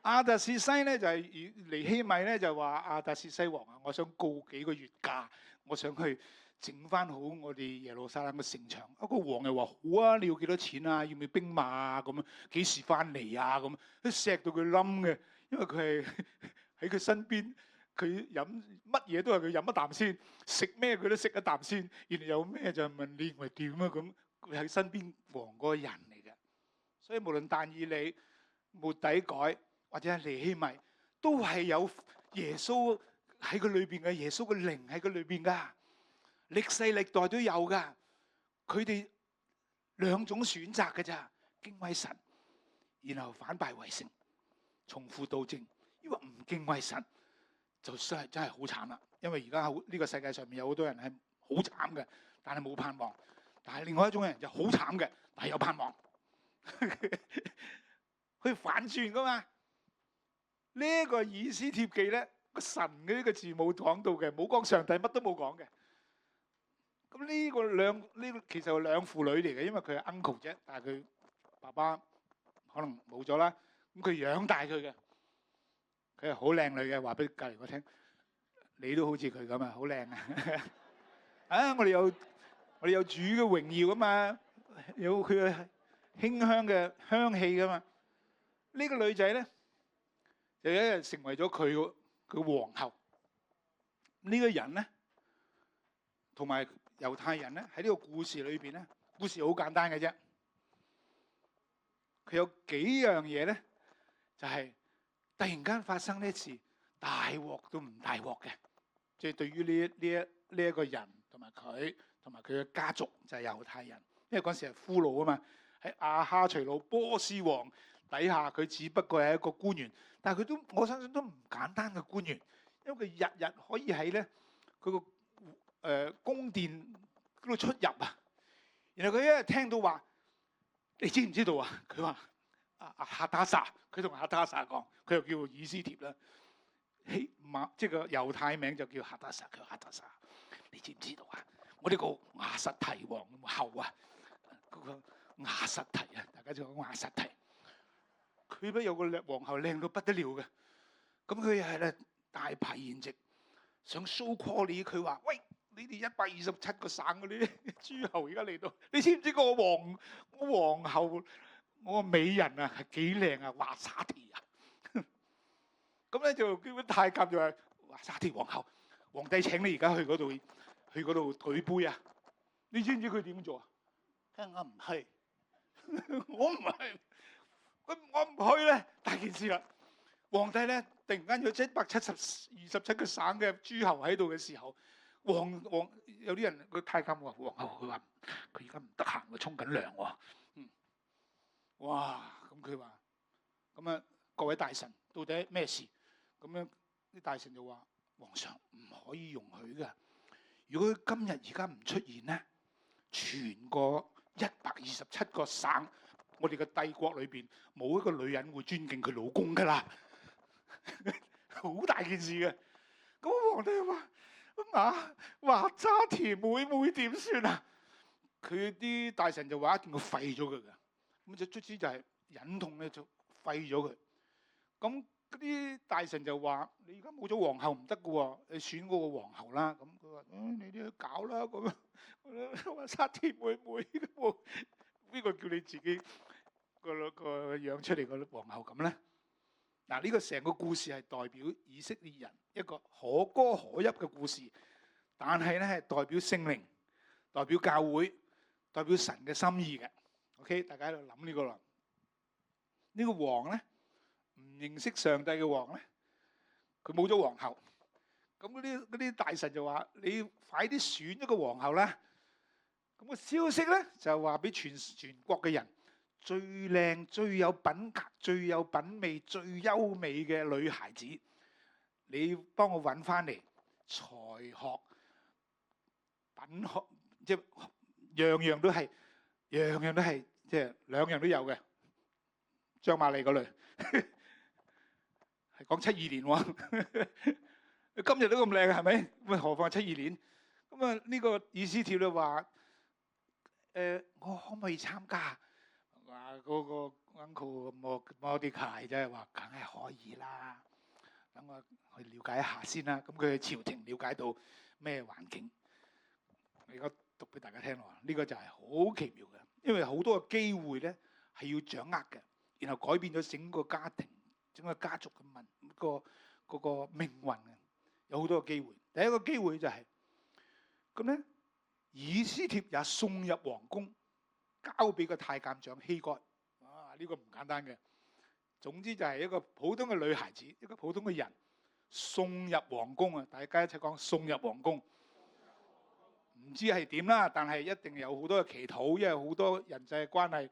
亞達薛西咧就係尼希米咧就話亞達薛西王啊，我想告幾個月價，我想去整翻好我哋耶路撒冷嘅城牆。個王又話好啊，你要幾多錢啊？要唔要兵馬啊？咁幾時翻嚟啊？咁都錫到佢冧嘅，因為佢係喺佢身邊，佢飲乜嘢都係佢飲一啖先，食咩佢都食一啖先，然後有咩就問你認為點啊？咁佢喺身邊王嗰個人嚟嘅，所以無論但以理、末底改或者係尼希米，都係有耶穌喺佢裏邊嘅，耶穌嘅靈喺佢裏邊噶。歷世歷代都有噶，佢哋兩種選擇嘅咋，敬畏神，然後反敗為勝，重複到正。因為唔敬畏神，就真係好慘啦。因為而家呢個世界上面有好多人係好慘嘅，但係冇盼望；但係另外一種人就好慘嘅，但係有盼望。佢反轉噶嘛？呢個以斯帖記咧，個神嘅呢個字冇講到嘅，冇講上帝，乜都冇講嘅。咁呢個其實係兩父女嚟嘅，因為佢係 uncle 啫，但係佢爸爸可能冇咗啦。咁佢養大佢嘅，佢係好靚女嘅。話俾隔離我聽，你都好似佢咁啊，好靚啊！我哋有主嘅榮耀啊嘛，有佢嘅馨香嘅香氣噶嘛。呢個女仔咧，就一日成為咗佢個皇后。呢個人咧，同埋猶太人咧，喺呢個故事裏邊咧，故事好簡單嘅啫。佢有幾樣嘢咧，就係突然間發生呢次大鑊都唔大鑊嘅，即係對於呢一個人同埋佢嘅家族就係猶太人，因為嗰時係俘虜啊嘛，喺亞哈隨魯波斯王底下，佢只不過係一個官員，但係我相信都唔簡單嘅官員，因為佢日日可以喺咧佢個宮殿嗰度出入啊，然後佢一日聽到話，你知唔知道啊？佢話哈達撒，佢同哈達撒講，佢又叫以斯帖啦，即係個猶太名就叫哈達撒，佢話哈達撒，你知唔知道啊？我呢個亞實提皇后啊，嗰個亞實提啊，大家就講亞實提，佢不有個皇后靚到不得了嘅，咁佢又係咧大排筵席，想 show call 你，佢話喂。你哋127個省嗰啲諸侯而家嚟到，你知唔知個皇后我個美人啊係幾靚啊？華沙提啊！咁咧就基本太監就話華沙提皇后，皇帝請你而家去嗰度舉杯啊！你知唔知佢點做啊？我唔去，我唔去，我唔去咧，大件事啦！皇帝咧突然間有127個省嘅諸侯喺度嘅時候。有啲人個太監話皇后，佢話佢而家唔得閒，佢沖緊涼喎。哇！咁佢話咁啊，各位大臣到底咩事？咁樣啲大臣就話皇上唔可以容許㗎。如果佢今日而家唔出現咧，全個127個省，我哋嘅帝國裏邊冇一個女人會尊敬佢老公㗎啦，好大件事嘅。咁皇帝話。華沙提妹妹點算啊？佢啲大臣就話一定要廢咗佢嘅，咁就卒之就係忍痛咧就廢咗佢。咁嗰啲大臣就話：你而家冇咗皇后唔得嘅喎，你選嗰個皇后啦。咁佢話：你都要搞啦。咁華沙提妹妹邊個叫你自己個養出嚟個皇后咁咧？嗱，呢個成個故事係代表以色列人一個可歌可泣嘅故事，但係咧係代表聖靈、代表教會、代表神嘅心意嘅。OK， 大家喺度諗呢個啦。呢個王咧唔認識上帝嘅王咧，佢冇咗皇后，咁嗰啲大臣就話：你快啲選一個皇后啦！咁個消息咧就話俾全國嘅人，最靚、最有品格、最有品味、最優美嘅女孩子，你幫我揾翻嚟，才學、品學，即係樣樣都係，即係兩樣都有嘅。張瑪麗嗰類係講72年喎，今日都咁靚係咪？咁何況72年？咁啊呢個以斯帖就話：我可唔可以參加？話嗰個 uncle 摩迪凱啫，話梗係可以啦。等我去了解一下先啦。咁佢去朝廷了解到咩環境？我而家讀俾大家聽咯。呢個就係好奇妙嘅，因為好多嘅機會咧係要掌握嘅，然後改變咗整個家庭、整個家族嘅嗰個命運嘅。有好多個機會。第一個機會就係咁咧，以斯帖也送入皇宮，交俾個太監長希該。呢個唔簡單嘅。總之就係一個普通嘅女孩子，一個普通嘅人送入皇宮啊！大家一齊講送入皇宮。唔知係點啦，但係一定有好多嘅祈禱，因為好多人際關係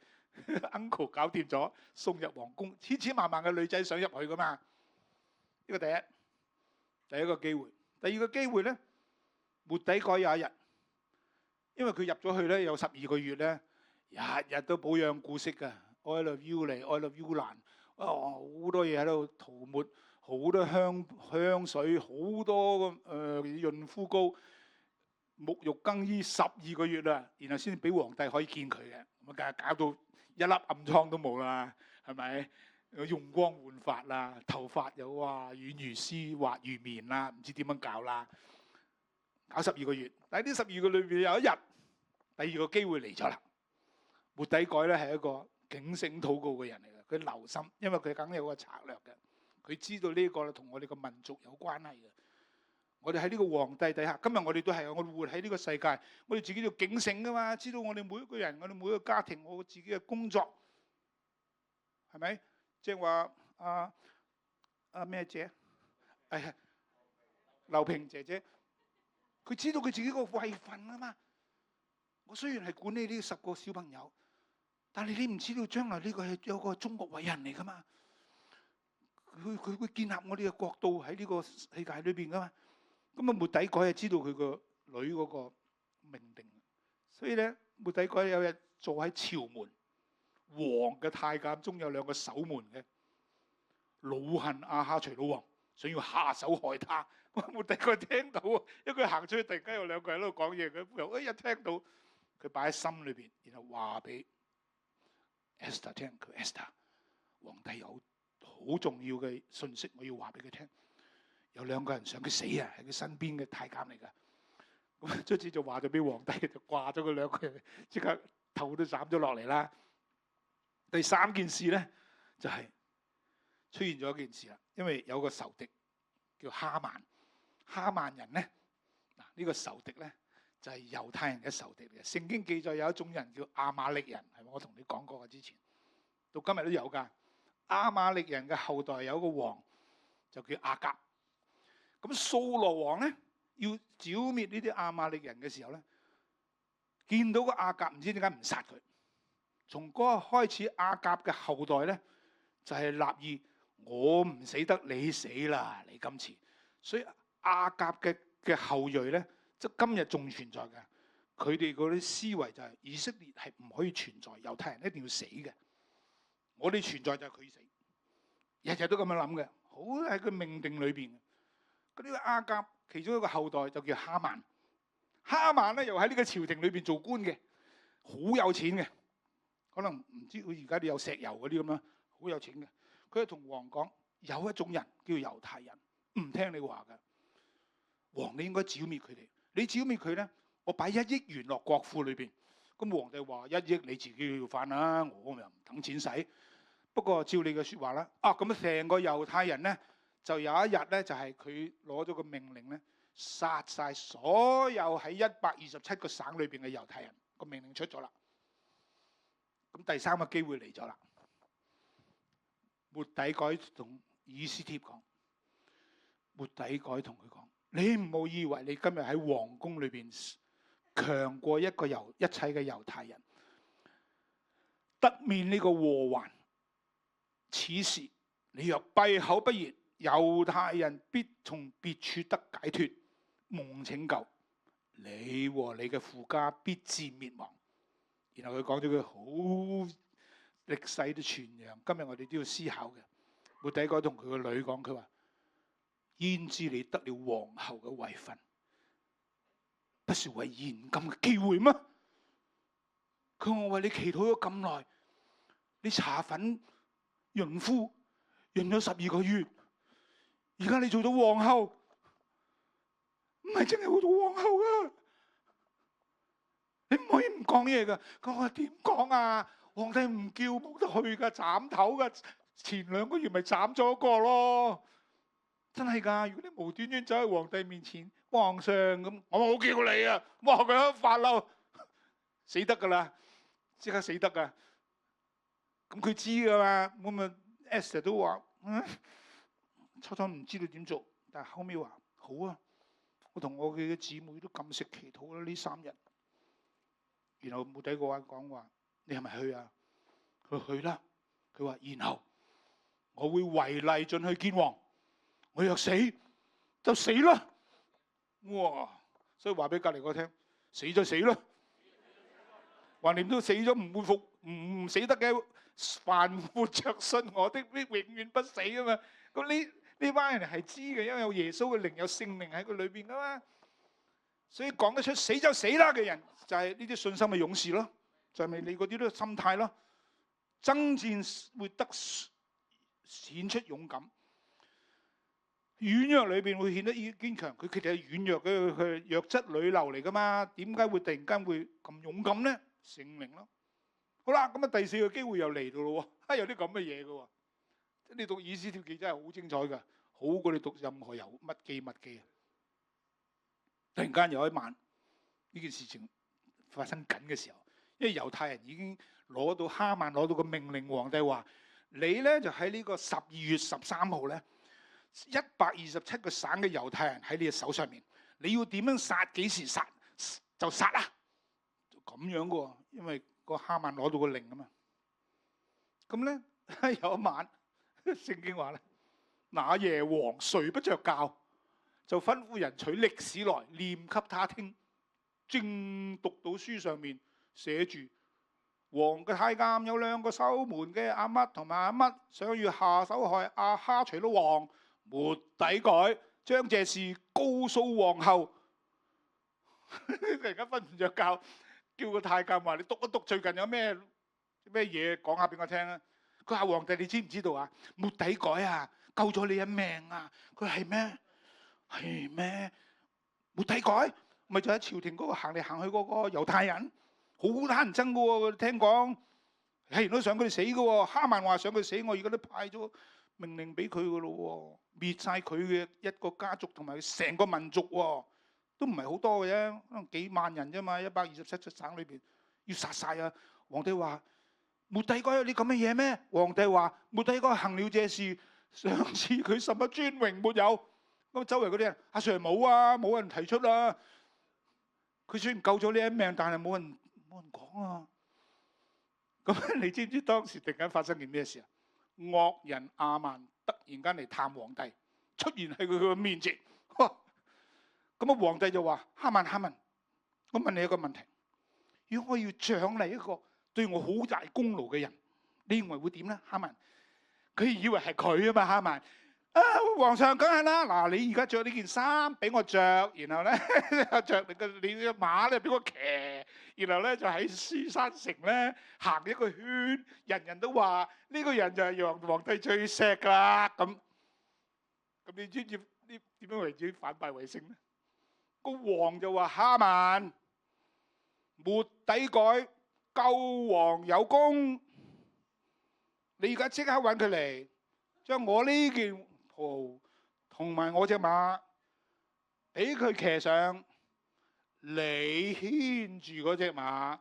，uncle 搞掂咗，送入皇宮，千千萬萬嘅女仔想入去噶嘛。呢個第一個機會。第二個機會咧，末底改有一日，因為佢入咗去咧有12個月咧，日日都保養顧惜嘅 ，oil of you 嚟 ，oil of you 難，好多嘢喺度塗抹，好多香水，好多潤膚膏。沐浴更衣12個月啦，然後先俾皇帝可以見佢嘅，咁梗係搞到一粒暗瘡都冇啦，係咪？用光換髮啦，頭髮又話軟如絲、滑如棉啦，唔知點樣搞啦，搞12個月。但係呢12個裏邊有一日，第二個機會嚟咗啦。末底改咧係一個警醒禱告嘅人嚟嘅，佢留心，因為佢梗有個策略嘅，佢知道呢個同我哋個民族有關係嘅。我哋喺呢個皇帝底下，今日我哋都係，我哋活喺呢個世界，我哋自己要警醒噶嘛，知道我哋每一個人，我哋每一個家庭，我自己嘅工作，係咪？即係話咩姐？劉平姐姐，佢知道佢自己個位份啊嘛。我雖然係管理呢10個小朋友，但係你唔知道將來呢個係有個中國偉人嚟噶嘛？佢會建立我哋嘅國度喺呢個世界裏邊噶嘛？咁啊，末底改係知道佢個女嗰個命定，所以咧，末底改有日坐喺朝門，王嘅太監中有2個守門嘅，惱恨亞哈隨魯王，想要下手害他。末底改聽到，因為佢行出去，突然間有2個人喺度講嘢，佢又一聽到，佢擺喺心裏邊，然後話俾 Esther 聽，佢 Esther， 皇帝有好重要嘅信息，我要話俾佢聽。有2個人想佢死啊，係佢身邊嘅太監嚟噶。咁卒之就話咗俾皇帝，就掛咗佢2個人，即刻頭都斬咗落嚟啦。第3件事咧，就係出現咗一件事啦，因為有個仇敵叫哈曼。哈曼人咧，嗱呢個仇敵咧就係猶太人嘅仇敵嚟嘅。聖經記載有一種人叫亞瑪力人，係咪？我同你講過嘅之前，到今日都有噶。亞瑪力人嘅後代有一個王就叫亞甲。咁掃羅王咧要剿滅呢啲亞瑪力人嘅時候咧，見到個亞甲唔知點解唔殺佢。從嗰日開始，亞甲嘅後代咧就係立意，我唔死得你死啦，你今次。所以亞甲嘅後裔咧，即係今日仲存在嘅。佢哋嗰啲思維就係以色列係唔可以存在，猶太人一定要死嘅。我哋存在就係佢死，日日都咁樣諗嘅，好喺佢命定裏邊。呢個亞甲其中一個後代就叫哈曼，哈曼咧又喺呢個朝廷裏邊做官嘅，好有錢嘅，可能唔知佢而家都有石油嗰啲咁樣，好有錢嘅。佢係同王講，有一種人叫猶太人，唔聽你話嘅，王你應該剿滅佢哋。你剿滅佢咧，我擺1億元落國庫裏邊。咁皇帝話1億你自己要返啦，我又唔等錢使。不過照你嘅説話啦，咁成個猶太人咧。就有一日咧，就係佢攞咗個命令咧，殺晒所有喺127個省裏邊嘅猶太人。個命令出咗啦。咁第3個機會嚟咗啦。末底改同以斯帖講，末底改同佢講：你唔好以為你今日喺皇宮裏邊強過一切嘅猶太人，得免呢個禍患。此時你若閉口不言，猶太人必從別處得解脫，蒙拯救，你和你嘅父家必致滅亡。然後佢講咗句好歷世都傳揚，今日我哋都要思考嘅。末底改同佢個女講，佢話：焉知你得了皇后嘅位分，不是為現今嘅機會嗎？佢話：我為你祈禱咗咁耐，你搽粉潤膚潤咗12個月，而家你做咗皇后，唔係淨係會做皇后噶，你唔可以唔講嘢噶。佢話：點講啊？皇帝唔叫冇得去噶，斬頭噶。前2個月咪斬咗一個咯，真係噶！如果你無端端走喺皇帝面前，皇上咁，我冇叫你啊！哇，佢一發嬲，死得噶啦，即刻死得噶。咁佢知噶嘛？咁啊 Esther 都話：初初唔知道點做，但係後尾話好啊！我同我嘅姊妹都禁食祈禱啦呢3日。然後末底改講話：你係咪去啊？佢去啦。佢話：然後我會違例進去見王，我若死就死啦。哇！所以話俾隔離個聽，死就死啦。橫掂都死咗，唔會復，唔死得嘅，凡活着信我的，必永遠不死啊嘛。咁呢班人係知嘅，因為有耶穌嘅靈，有聖靈喺佢裏邊噶嘛。所以講得出死就死啦嘅人，就係呢啲信心嘅勇士咯。就係咪你嗰啲都心態咯？爭戰會得顯出勇敢，軟弱裏邊會顯得堅強。佢其實係軟弱嘅，佢係弱質女流嚟噶嘛？點解會突然間會咁勇敢咧？聖靈咯。好啦，咁啊第4個機會又嚟到咯喎，有啲咁嘅嘢嘅喎。你讀以斯帖記真係好精彩㗎，好過你讀任何乜記乜記啊！突然間有一晚呢件事情發生緊嘅時候，因為猶太人已經攞到哈曼攞到個命令，皇帝話你咧就喺呢個12月13號咧，127個省嘅猶太人喺你嘅手上面，你要點樣殺幾時殺就殺啦，就咁樣嘅喎，因為個哈曼攞到個令啊嘛。咁咧有一晚聖經話咧，那夜王睡不着覺，就吩咐人取歷史來念給他聽。正讀到書上面寫住，王嘅太監有2個守門嘅阿乜同埋阿乜，想要下手害亞哈隨魯王。末底改將這事告訴皇后。突然間瞓唔着覺，叫個太監話：你讀一讀最近有咩嘢講下俾我聽啊！佢話：皇帝你知唔知道啊？末底改啊救咗你一命啊！佢係咩？係咩？末底改咪就喺朝廷嗰個行嚟行去嗰個猶太人，好乞人憎噶喎！聽講係人都想佢哋死噶喎。哈曼話想佢死，我而家都派咗命令俾佢噶咯喎，滅晒佢嘅一個家族同埋成個民族喎，都唔係好多嘅啫，可能幾萬人啫嘛。127個省裏邊要殺晒啊！皇帝話：末底改有啲咁嘅嘢咩？皇帝話：末底改行了這事，上賜佢什麼尊榮沒有？咁周圍嗰啲人，阿 Sir 冇啊，冇人提出啊。佢雖然救咗呢一命，但係冇人講啊。咁你知唔知當時突然間發生件咩事啊？惡人亞曼突然間嚟探皇帝，出現喺佢嘅面前。咁啊，皇帝就話：哈曼，我問你一個問題，如果我要獎勵一個對我好大功勞嘅人，你認為會點咧？哈曼，佢以為係佢啊嘛，哈曼。啊，皇上梗係啦，嗱，你而家着呢件衫俾我着，然後咧着你嘅馬咧俾我騎，然後咧就喺書珊城咧行一個圈，人人都話呢個人就係皇帝最錫噶啦。咁你知唔知點樣為之反敗為勝咧？個王就話：哈曼，末底改救王有功，你而家即刻揾佢嚟，將我呢件同埋我隻馬俾佢騎上，你牽住嗰隻馬，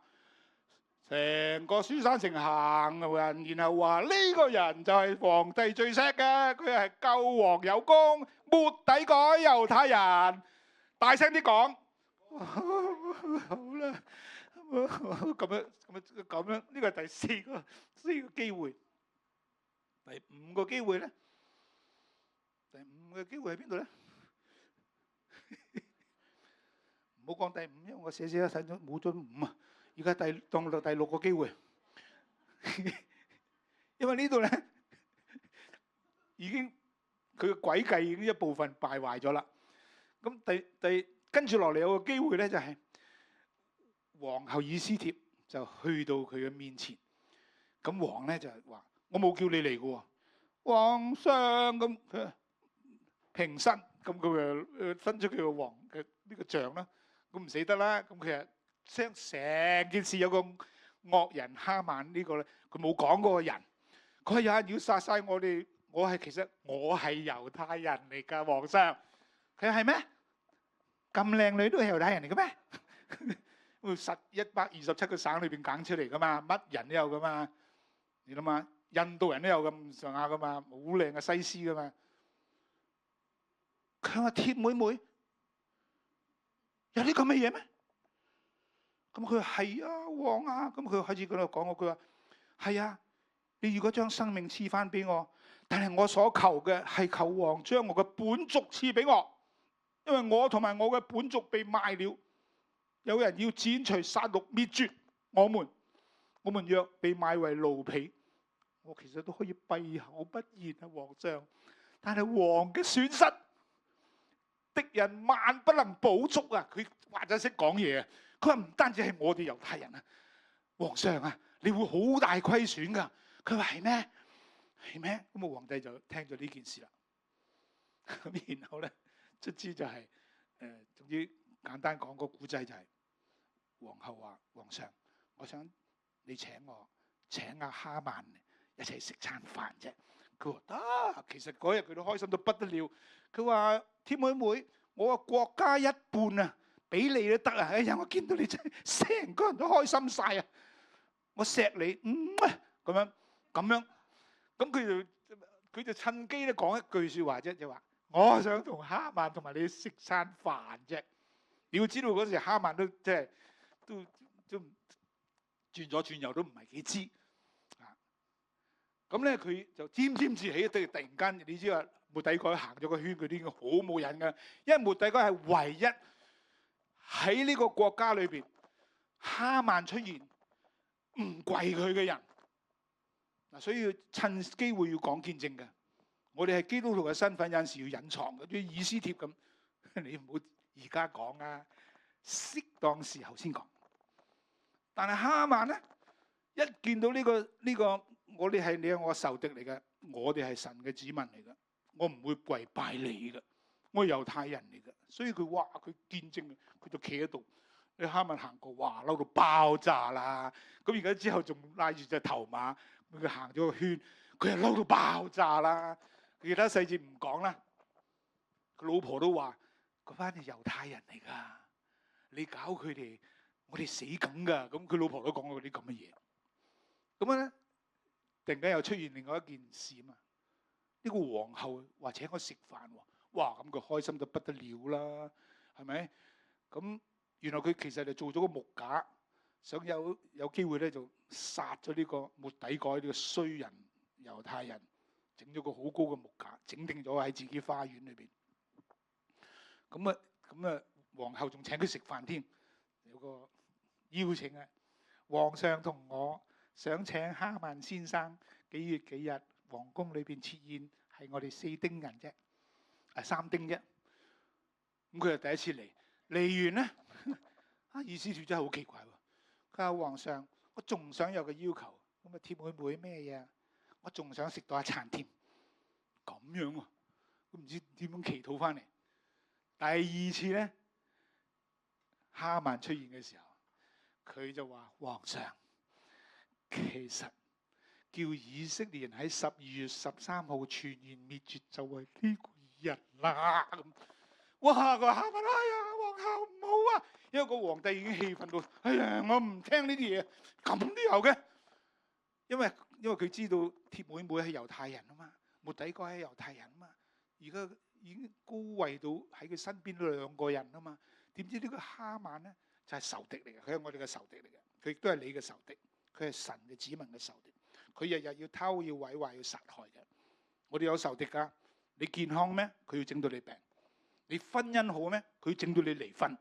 成個書珊城行人，然後話呢個人就係皇帝最叻嘅，佢係救王有功，末底改猶太人，大聲啲講。好啦，咁樣，呢個係第四個機會。第五個機會咧？第五個機會喺邊度咧？唔好講第五，因為我寫睇咗冇咗五啊。而家當到第六個機會，因為呢度咧已經佢嘅詭計已經一部分敗壞咗啦。咁跟住落嚟有個機會咧，就係皇后以斯帖就去到佢嘅面前。咁王咧就話：我冇叫你嚟嘅喎，皇上。咁佢平身，咁佢就伸出佢個王嘅呢個杖啦。咁唔死得啦。咁佢將成件事有個惡人哈曼呢個咧，佢冇講嗰個人。佢話有人要殺晒我哋，其實我係猶太人嚟㗎，皇上。佢話係咩？咁靚女都係猶太人嚟嘅咩？實127個省裏邊揀出嚟㗎嘛，乜人都有㗎嘛。你諗下，印度人都有咁上下㗎嘛，好靚嘅西施㗎嘛。佢話鐵妹妹有啲咁嘅嘢咩？咁佢話係啊，王啊。咁佢開始喺度講，佢話係啊，你如果將生命賜翻俾我，但係我所求嘅係求王將我嘅本族賜俾我，因為我同埋我嘅本族被賣了，有人要剪除殺戮滅絕我們若被賣為奴婢，我其實都可以閉口不言啊，皇上。但係王嘅損失，敵人萬不能補足啊！佢話咗識講嘢啊！佢話唔單止係我哋猶太人啊，皇上啊，你會好大虧損噶。佢話係咩？係咩？咁啊，皇帝就聽咗呢件事啦。咁然後咧，卒之就係總之簡單講個古仔就係皇后話：皇上，我想你請阿哈曼一齊食餐飯啫。佢話得，其實嗰日佢都開心到不得了。佢話：天妹妹，我個國家一半啊，俾你都得啊！哎呀，我見到你真係成個人都開心晒啊！我錫你，咁樣，咁佢就趁機咧講一句説話啫，就話我想同哈曼同埋你食餐飯啫。你要知道嗰時哈曼都即係都轉左轉右都唔係幾知啊。咁咧佢就沾沾自喜，突然間你知話末底改行咗個圈，佢都已經好冇癮噶。因為末底改係唯一喺呢個國家裏邊哈曼出現唔跪佢嘅人嗱，所以要趁機會要講見證嘅。我哋係基督徒嘅身份有陣時要隱藏嘅，啲以斯帖咁，你唔好而家講啊，適當時候先講。但係哈曼咧，一見到呢個我哋係你係我仇敵嚟嘅，我哋係神嘅子民嚟嘅，我唔會跪拜你嘅，我係猶太人嚟嘅，所以佢見證，佢就企喺度。你哈曼行過，哇，嬲到爆炸啦！咁而家之後仲拉住隻頭馬，佢行咗個圈，佢又嬲到爆炸啦！其他細節唔講啦。佢老婆都話：嗰班係猶太人嚟㗎，你搞佢哋，我哋死梗㗎。咁佢老婆都講過啲咁嘅嘢。咁樣咧，突然間又出現另外一件事啊嘛！呢個皇后話請我食飯喎，哇！咁佢開心到不得了啦，係咪？咁原來佢其實就做咗個木架，想有機會咧就殺咗呢個末底改呢個衰人猶太人，整咗個好高嘅木架，整定咗喺自己花園裏邊。咁啊，皇后仲請佢食飯添，有個邀請啊！皇上同我想請哈曼先生幾月幾日皇宮裏邊設宴，係我哋4丁人啫，3丁啫。咁佢就第一次嚟完咧。以斯帖真係好奇怪喎！佢話皇上，我仲想有個要求，咁啊，帖妹妹咩嘢？我仲想食到一餐添。咁樣喎，都唔知點樣祈禱翻嚟。第二次咧，哈曼出現嘅時候，佢就話：皇上，其實叫以色列人喺12月13號全然滅絕就係呢個人啦。哇！個哈曼，哎呀，皇后唔好啊！因為個皇帝已經氣憤到，哎呀，我唔聽呢啲嘢，咁都有嘅。因為佢知道帖妹妹係猶太人啊嘛，末底改係猶太人啊嘛，而家已經高位到喺佢身邊兩個人啊嘛。點知呢個哈曼咧就係仇敵嚟嘅，佢係我哋嘅仇敵嚟嘅，佢亦都係你嘅仇敵，佢係神嘅子民嘅仇敵，佢日日要偷要毀壞要殺害嘅。我哋有仇敵㗎，你健康咩？佢要整到你病。你婚姻好咩？佢要整到你離婚。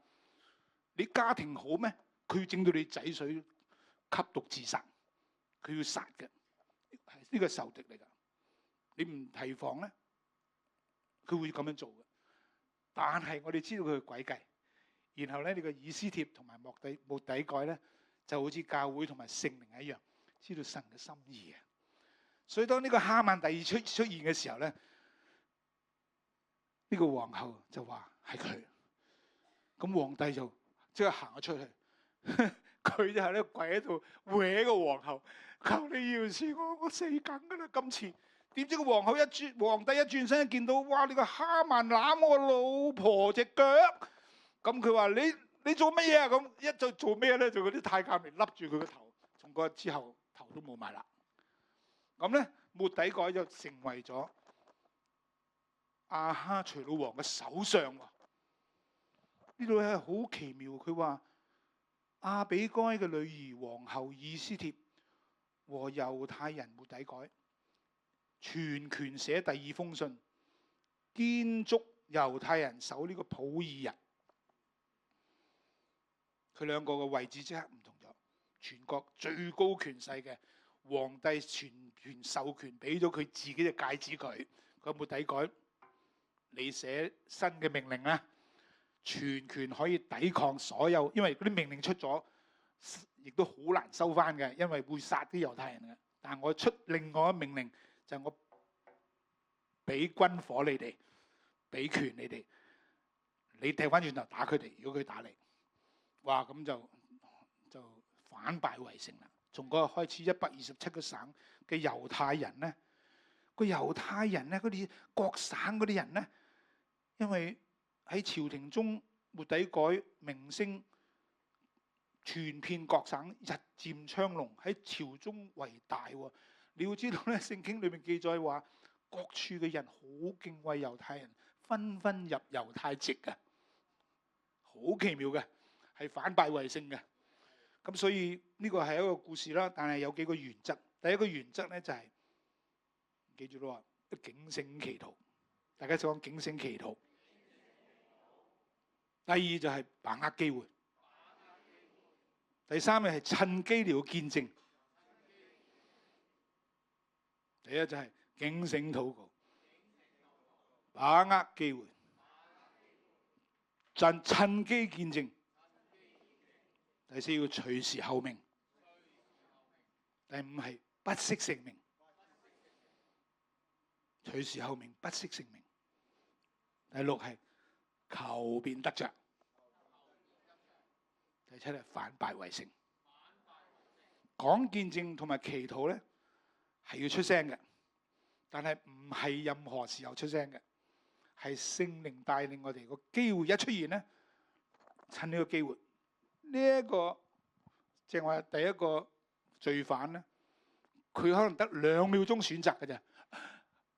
你家庭好咩？佢要整到你仔女吸毒自殺。佢要殺嘅，呢個仇敵嚟㗎。你唔提防咧，佢會咁樣做嘅。但係我哋知道佢嘅詭計，然後咧呢個以斯帖同埋末底改咧，就好似教會同埋聖靈一樣，知道神嘅心意嘅。所以當呢個哈曼第二出現嘅時候咧，呢個皇后就話係佢，咁皇帝就即刻行咗出去，佢就喺度跪喺度搲個皇后，求你饒恕我，我死梗噶啦今次。點知個皇帝一轉身一見到，哇！呢個哈曼攬我老婆隻腳，咁佢話你做乜嘢啊？咁一就做咩咧？就嗰啲太監嚟笠住佢個頭，從嗰日之後頭都冇埋啦。咁咧末底改就成為咗亞哈隨魯王嘅首相喎。呢度係好奇妙，佢話亞比該嘅女兒皇后以斯帖和猶太人末底改全權寫第二封信，堅囑猶太人守呢個普爾日。佢兩個嘅位置即刻唔同咗，全國最高權勢嘅皇帝全權授權俾咗佢自己嘅戒指佢。佢末底改，你寫新嘅命令啦，全權可以抵抗所有，因為嗰啲命令出咗，亦都好難收翻嘅，因為會殺啲猶太人嘅。但係我出另外一命令，就係我俾軍火你哋，俾權你哋，你掉翻轉頭打佢哋。如果佢打你，哇咁就反敗為勝啦。從嗰日開始，127個省嘅猶太人咧，嗰啲各省嗰啲人咧，因為喺朝廷中末底改名聲傳遍各省，日漸昌隆，喺朝中為大。你要知道咧，聖經裏面記載話，各處嘅人好敬畏猶太人，紛紛入猶太籍嘅，好奇妙嘅，係反敗為勝嘅。咁所以呢個係一個故事啦，但係有幾個原則。第一個原則咧就係、記住咯，警醒祈禱。大家想講警醒祈禱。第二就係把握機會。第三係趁機了見證。第一就係警醒禱告，把握機會，趁機見證。第四要隨時候命。第五係不惜性命，隨時候命，不惜性命。第六係求便得着。第七係反敗為勝。講見證同埋祈禱咧係要出聲嘅，但係唔係任何時候出聲嘅，係聖靈帶領我哋。個機會一出現咧，趁呢個機會。呢一個正話第一個罪犯咧，佢可能得2秒鐘選擇嘅啫。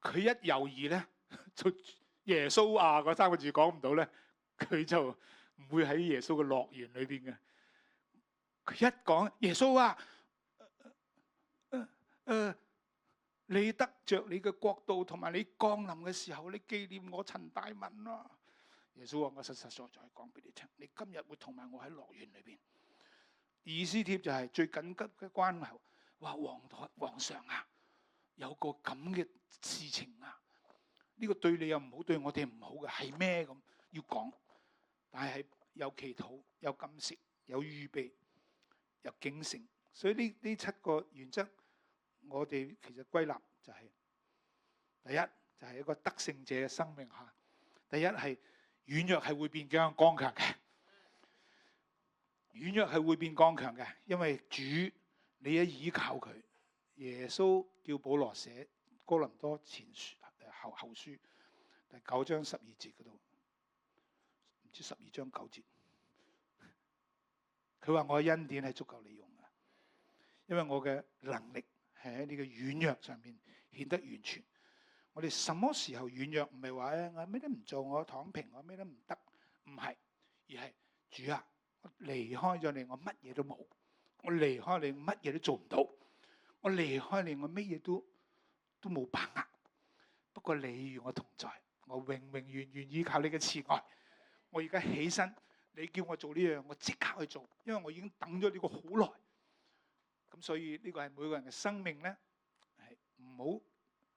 佢一猶豫咧，就耶穌啊嗰3個字講唔到咧，佢就唔會喺耶穌嘅樂園裏邊嘅。佢一講耶穌啊，你得着你嘅國度同埋你降臨嘅時候，你紀念我陳大文啊。耶穌話：我實實在在講俾你聽，你今日會同埋我喺樂園裏邊。以斯帖就係最緊急嘅關頭，話皇上啊，有個咁嘅事情啊，呢個對你又唔好，對我哋唔好嘅，係咩咁要講？但係有祈禱，有禁食，有預備，有警醒。所以呢7個原則，我哋其實歸納就係：第一就係一個得勝者嘅生命嚇。第一係軟弱係會變剛強嘅，軟弱係會變剛強嘅，因為主你一依靠佢。耶穌叫保羅寫哥林多前書後書第9章12節嗰度，知12章9節，佢話我嘅恩典係足夠你用嘅，因為我嘅能力係喺你嘅軟弱上面顯得完全。我哋什麼時候軟弱？唔係話我咩都唔做，我躺平，我咩都唔得，唔係，而係主啊，我離開咗你，我乜嘢都冇；我離開你，乜嘢都做唔到；我離開你，我乜嘢都冇把握。不過你與我同在，我永永遠遠依靠你嘅慈愛。我而家起身，你叫我做呢樣，我即刻去做，因為我已經等咗呢個好耐。咁所以呢個係每個人嘅生命咧，係唔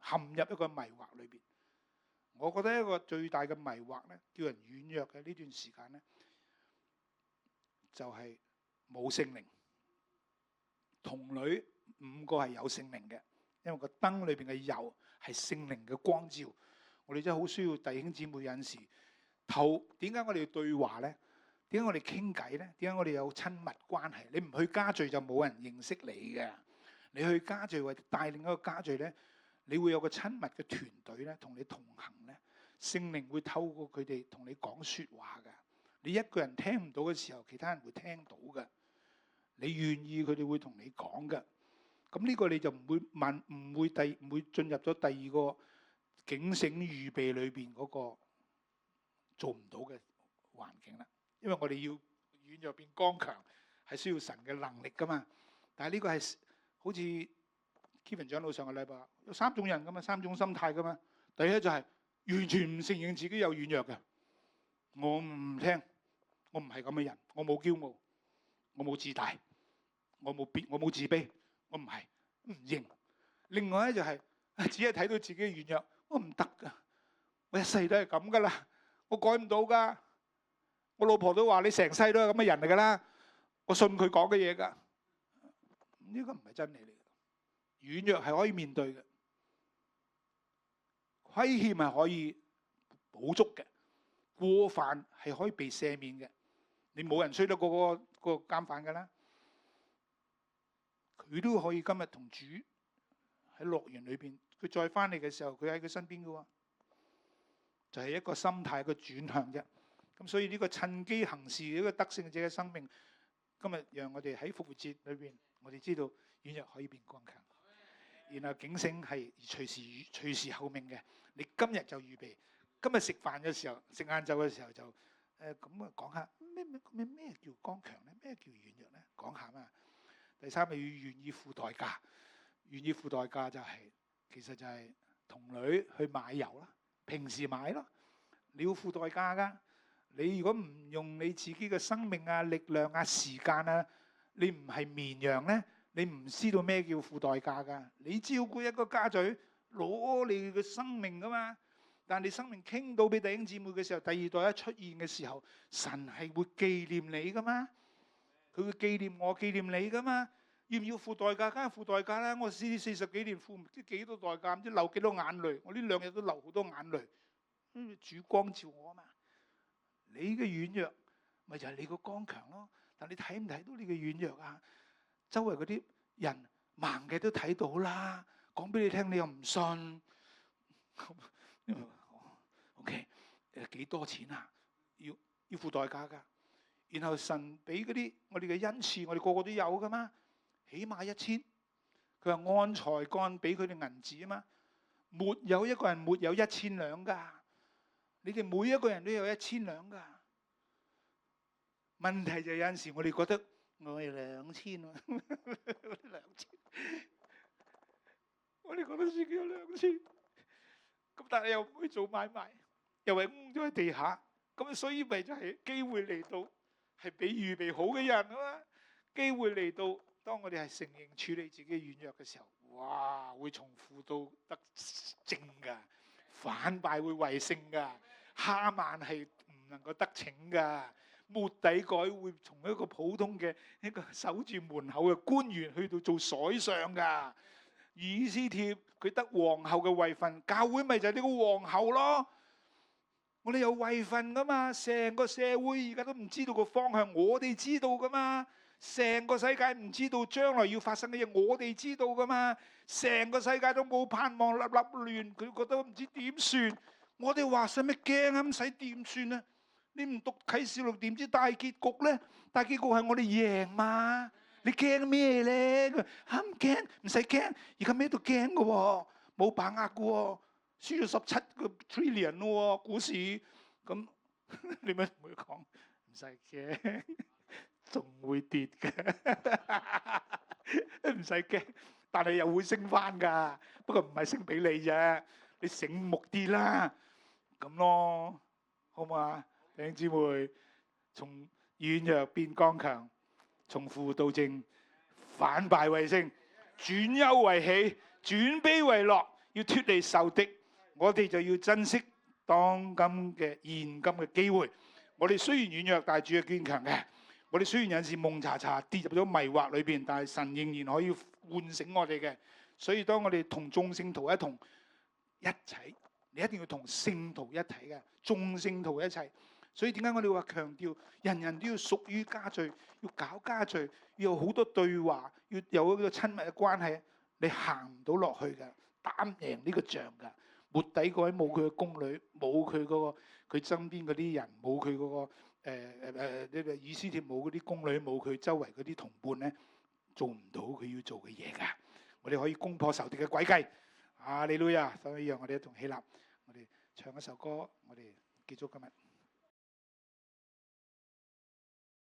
好陷入一個迷惑裏邊。我覺得一個最大嘅迷惑咧，叫人軟弱嘅呢段時間咧，就係冇聖靈。童女5個係有聖靈嘅，因為個燈裏邊嘅油係聖靈嘅光照。我哋真係好需要弟兄姊妹有陣時點解我哋要對話咧？點解我哋傾偈咧？點解我哋有親密關係？你唔去家聚就冇人認識你嘅。你去家聚或者帶領一個家聚咧，你會有個親密嘅團隊咧，同你同行咧。聖靈會透過佢哋同你講說話嘅。你一個人聽唔到嘅時候，其他人會聽到嘅。你願意，佢哋會同你講嘅。咁呢個你就唔會進入咗第二個警醒預備裏邊嗰個做唔到嘅環境啦。因為我哋要軟弱變剛強，係需要神嘅能力噶嘛。但係呢個係好似 Kevin 長老上個禮拜有3種人噶嘛，3種心態噶嘛。第一就係完全唔承認自己有軟弱嘅，我唔聽，我唔係咁嘅人，我冇驕傲，我冇自大，我冇自卑，我唔係唔認。另外咧就係只係睇到自己嘅軟弱，我唔得噶，我一世都係咁噶啦，我改唔到噶。我老婆都話你成世都係咁嘅人嚟噶啦，我信佢講嘅嘢噶。呢個唔係真理嚟嘅，軟弱係可以面對嘅，虧欠係可以補足嘅，過犯係可以被赦免嘅。你冇人衰得過嗰個監犯噶啦，佢都可以今日同主喺樂園裏邊，佢再翻嚟嘅時候，佢喺佢身邊噶喎，就係一個心態一個轉向啫。咁所以呢個趁機行事呢個得勝者嘅生命，今日讓我哋喺復活節裏邊，我哋知道軟弱可以變剛強，然後警醒係隨時候命嘅。你今日就預備，今日食飯嘅時候，食晏晝嘅時候就咁講下咩叫剛強咧？咩叫軟弱咧？講下嘛。第三係要願意付代價，願意付代價就係其實就係童女去買油啦，平時買咯，你要付代價噶。你如果唔用你自己嘅生命啊、力量啊、時間啊，你唔係綿羊咧，你唔知道咩叫付代價噶。你照顧一個家族，攞你嘅生命噶嘛。但係你生命傾到俾弟兄姊妹嘅時候，第二代一出現嘅時候，神係會紀念你噶嘛。佢會紀念我、紀念你噶嘛。要唔要付代價？梗係付代價啦。我40幾年付唔知幾多代價，唔知流幾多眼淚。我呢2日都流好多眼淚。主光照我啊嘛。你嘅軟弱咪就係你個剛強咯。但你睇唔睇到你嘅軟弱啊？周圍嗰啲人盲嘅都睇到啦，講俾你聽你又唔信。OK， 幾多錢啊？要付代價噶。然後神俾嗰啲我哋嘅恩賜，我哋個個都有噶嘛，起碼1000。佢話按才幹俾佢哋銀子啊嘛，沒有一個人沒有1000兩噶。你哋每一個人都有1000兩噶。問題就有陣時我哋覺得我係2000喎，2000，我哋覺得自己有2000，咁但係又唔會做買賣，又係咗喺地下，咁所以咪就係機會嚟到，係俾預備好嘅人啊嘛。機會嚟到，當我哋係承認處理自己軟弱嘅時候，哇，會從負到得正噶，反敗會為勝噶，哈曼係唔能夠得逞噶。末底改會從一個普通嘅一個守住門口嘅官員去到做宰相噶。以斯帖佢得皇后嘅位份，教會咪就係呢個皇后咯。我哋有位份噶嘛，成個社會而家都唔知道個方向，我哋知道噶嘛。成個世界唔知道將來要發生嘅嘢，我哋知道噶嘛。成個世界都冇盼望，粒粒亂，佢覺得唔知點算。我哋話使乜驚啊？唔使點算啊？你唔讀啟示錄點知大結局咧？大結局係我哋贏嘛？你驚咩咧？佢嚇唔驚，唔使驚。而家咩都驚嘅喎，冇把握嘅喎，輸咗17個 trillion 咯喎，股市咁，你咪同佢講唔使驚，仲會跌嘅，唔使驚，但係又會升翻㗎。不過唔係升俾你啫，你醒目啲啦，咁咯，好嘛？弟兄姊妹，從軟弱變剛強，從負到正，反敗為勝，轉憂為喜，轉悲為樂，要脫離仇敵，我哋就要珍惜當今嘅現今嘅機會。我哋雖然軟弱，但係主係堅強嘅。我哋雖然有時蒙查查跌入咗迷惑裏邊，但係神仍然可以喚醒我哋嘅。所以當我哋同眾聖徒一同一齊，你一定要同聖徒一體嘅，眾聖徒一齊。所以點解我哋話強調人人都要屬於家聚，要搞家聚，要有好多對話，要有一個親密嘅關係，你行唔到落去嘅，打唔贏呢個仗㗎。末底嗰位冇佢嘅宮女，冇佢嗰個佢身邊嗰啲人，冇佢嗰個呢個以斯帖冇嗰啲宮女，冇佢周圍嗰啲同伴咧，做唔到佢要做嘅嘢㗎。我哋可以攻破仇敵嘅詭計。哈利路亞！所以讓我哋一同起立，我哋唱一首歌，我哋結束今日。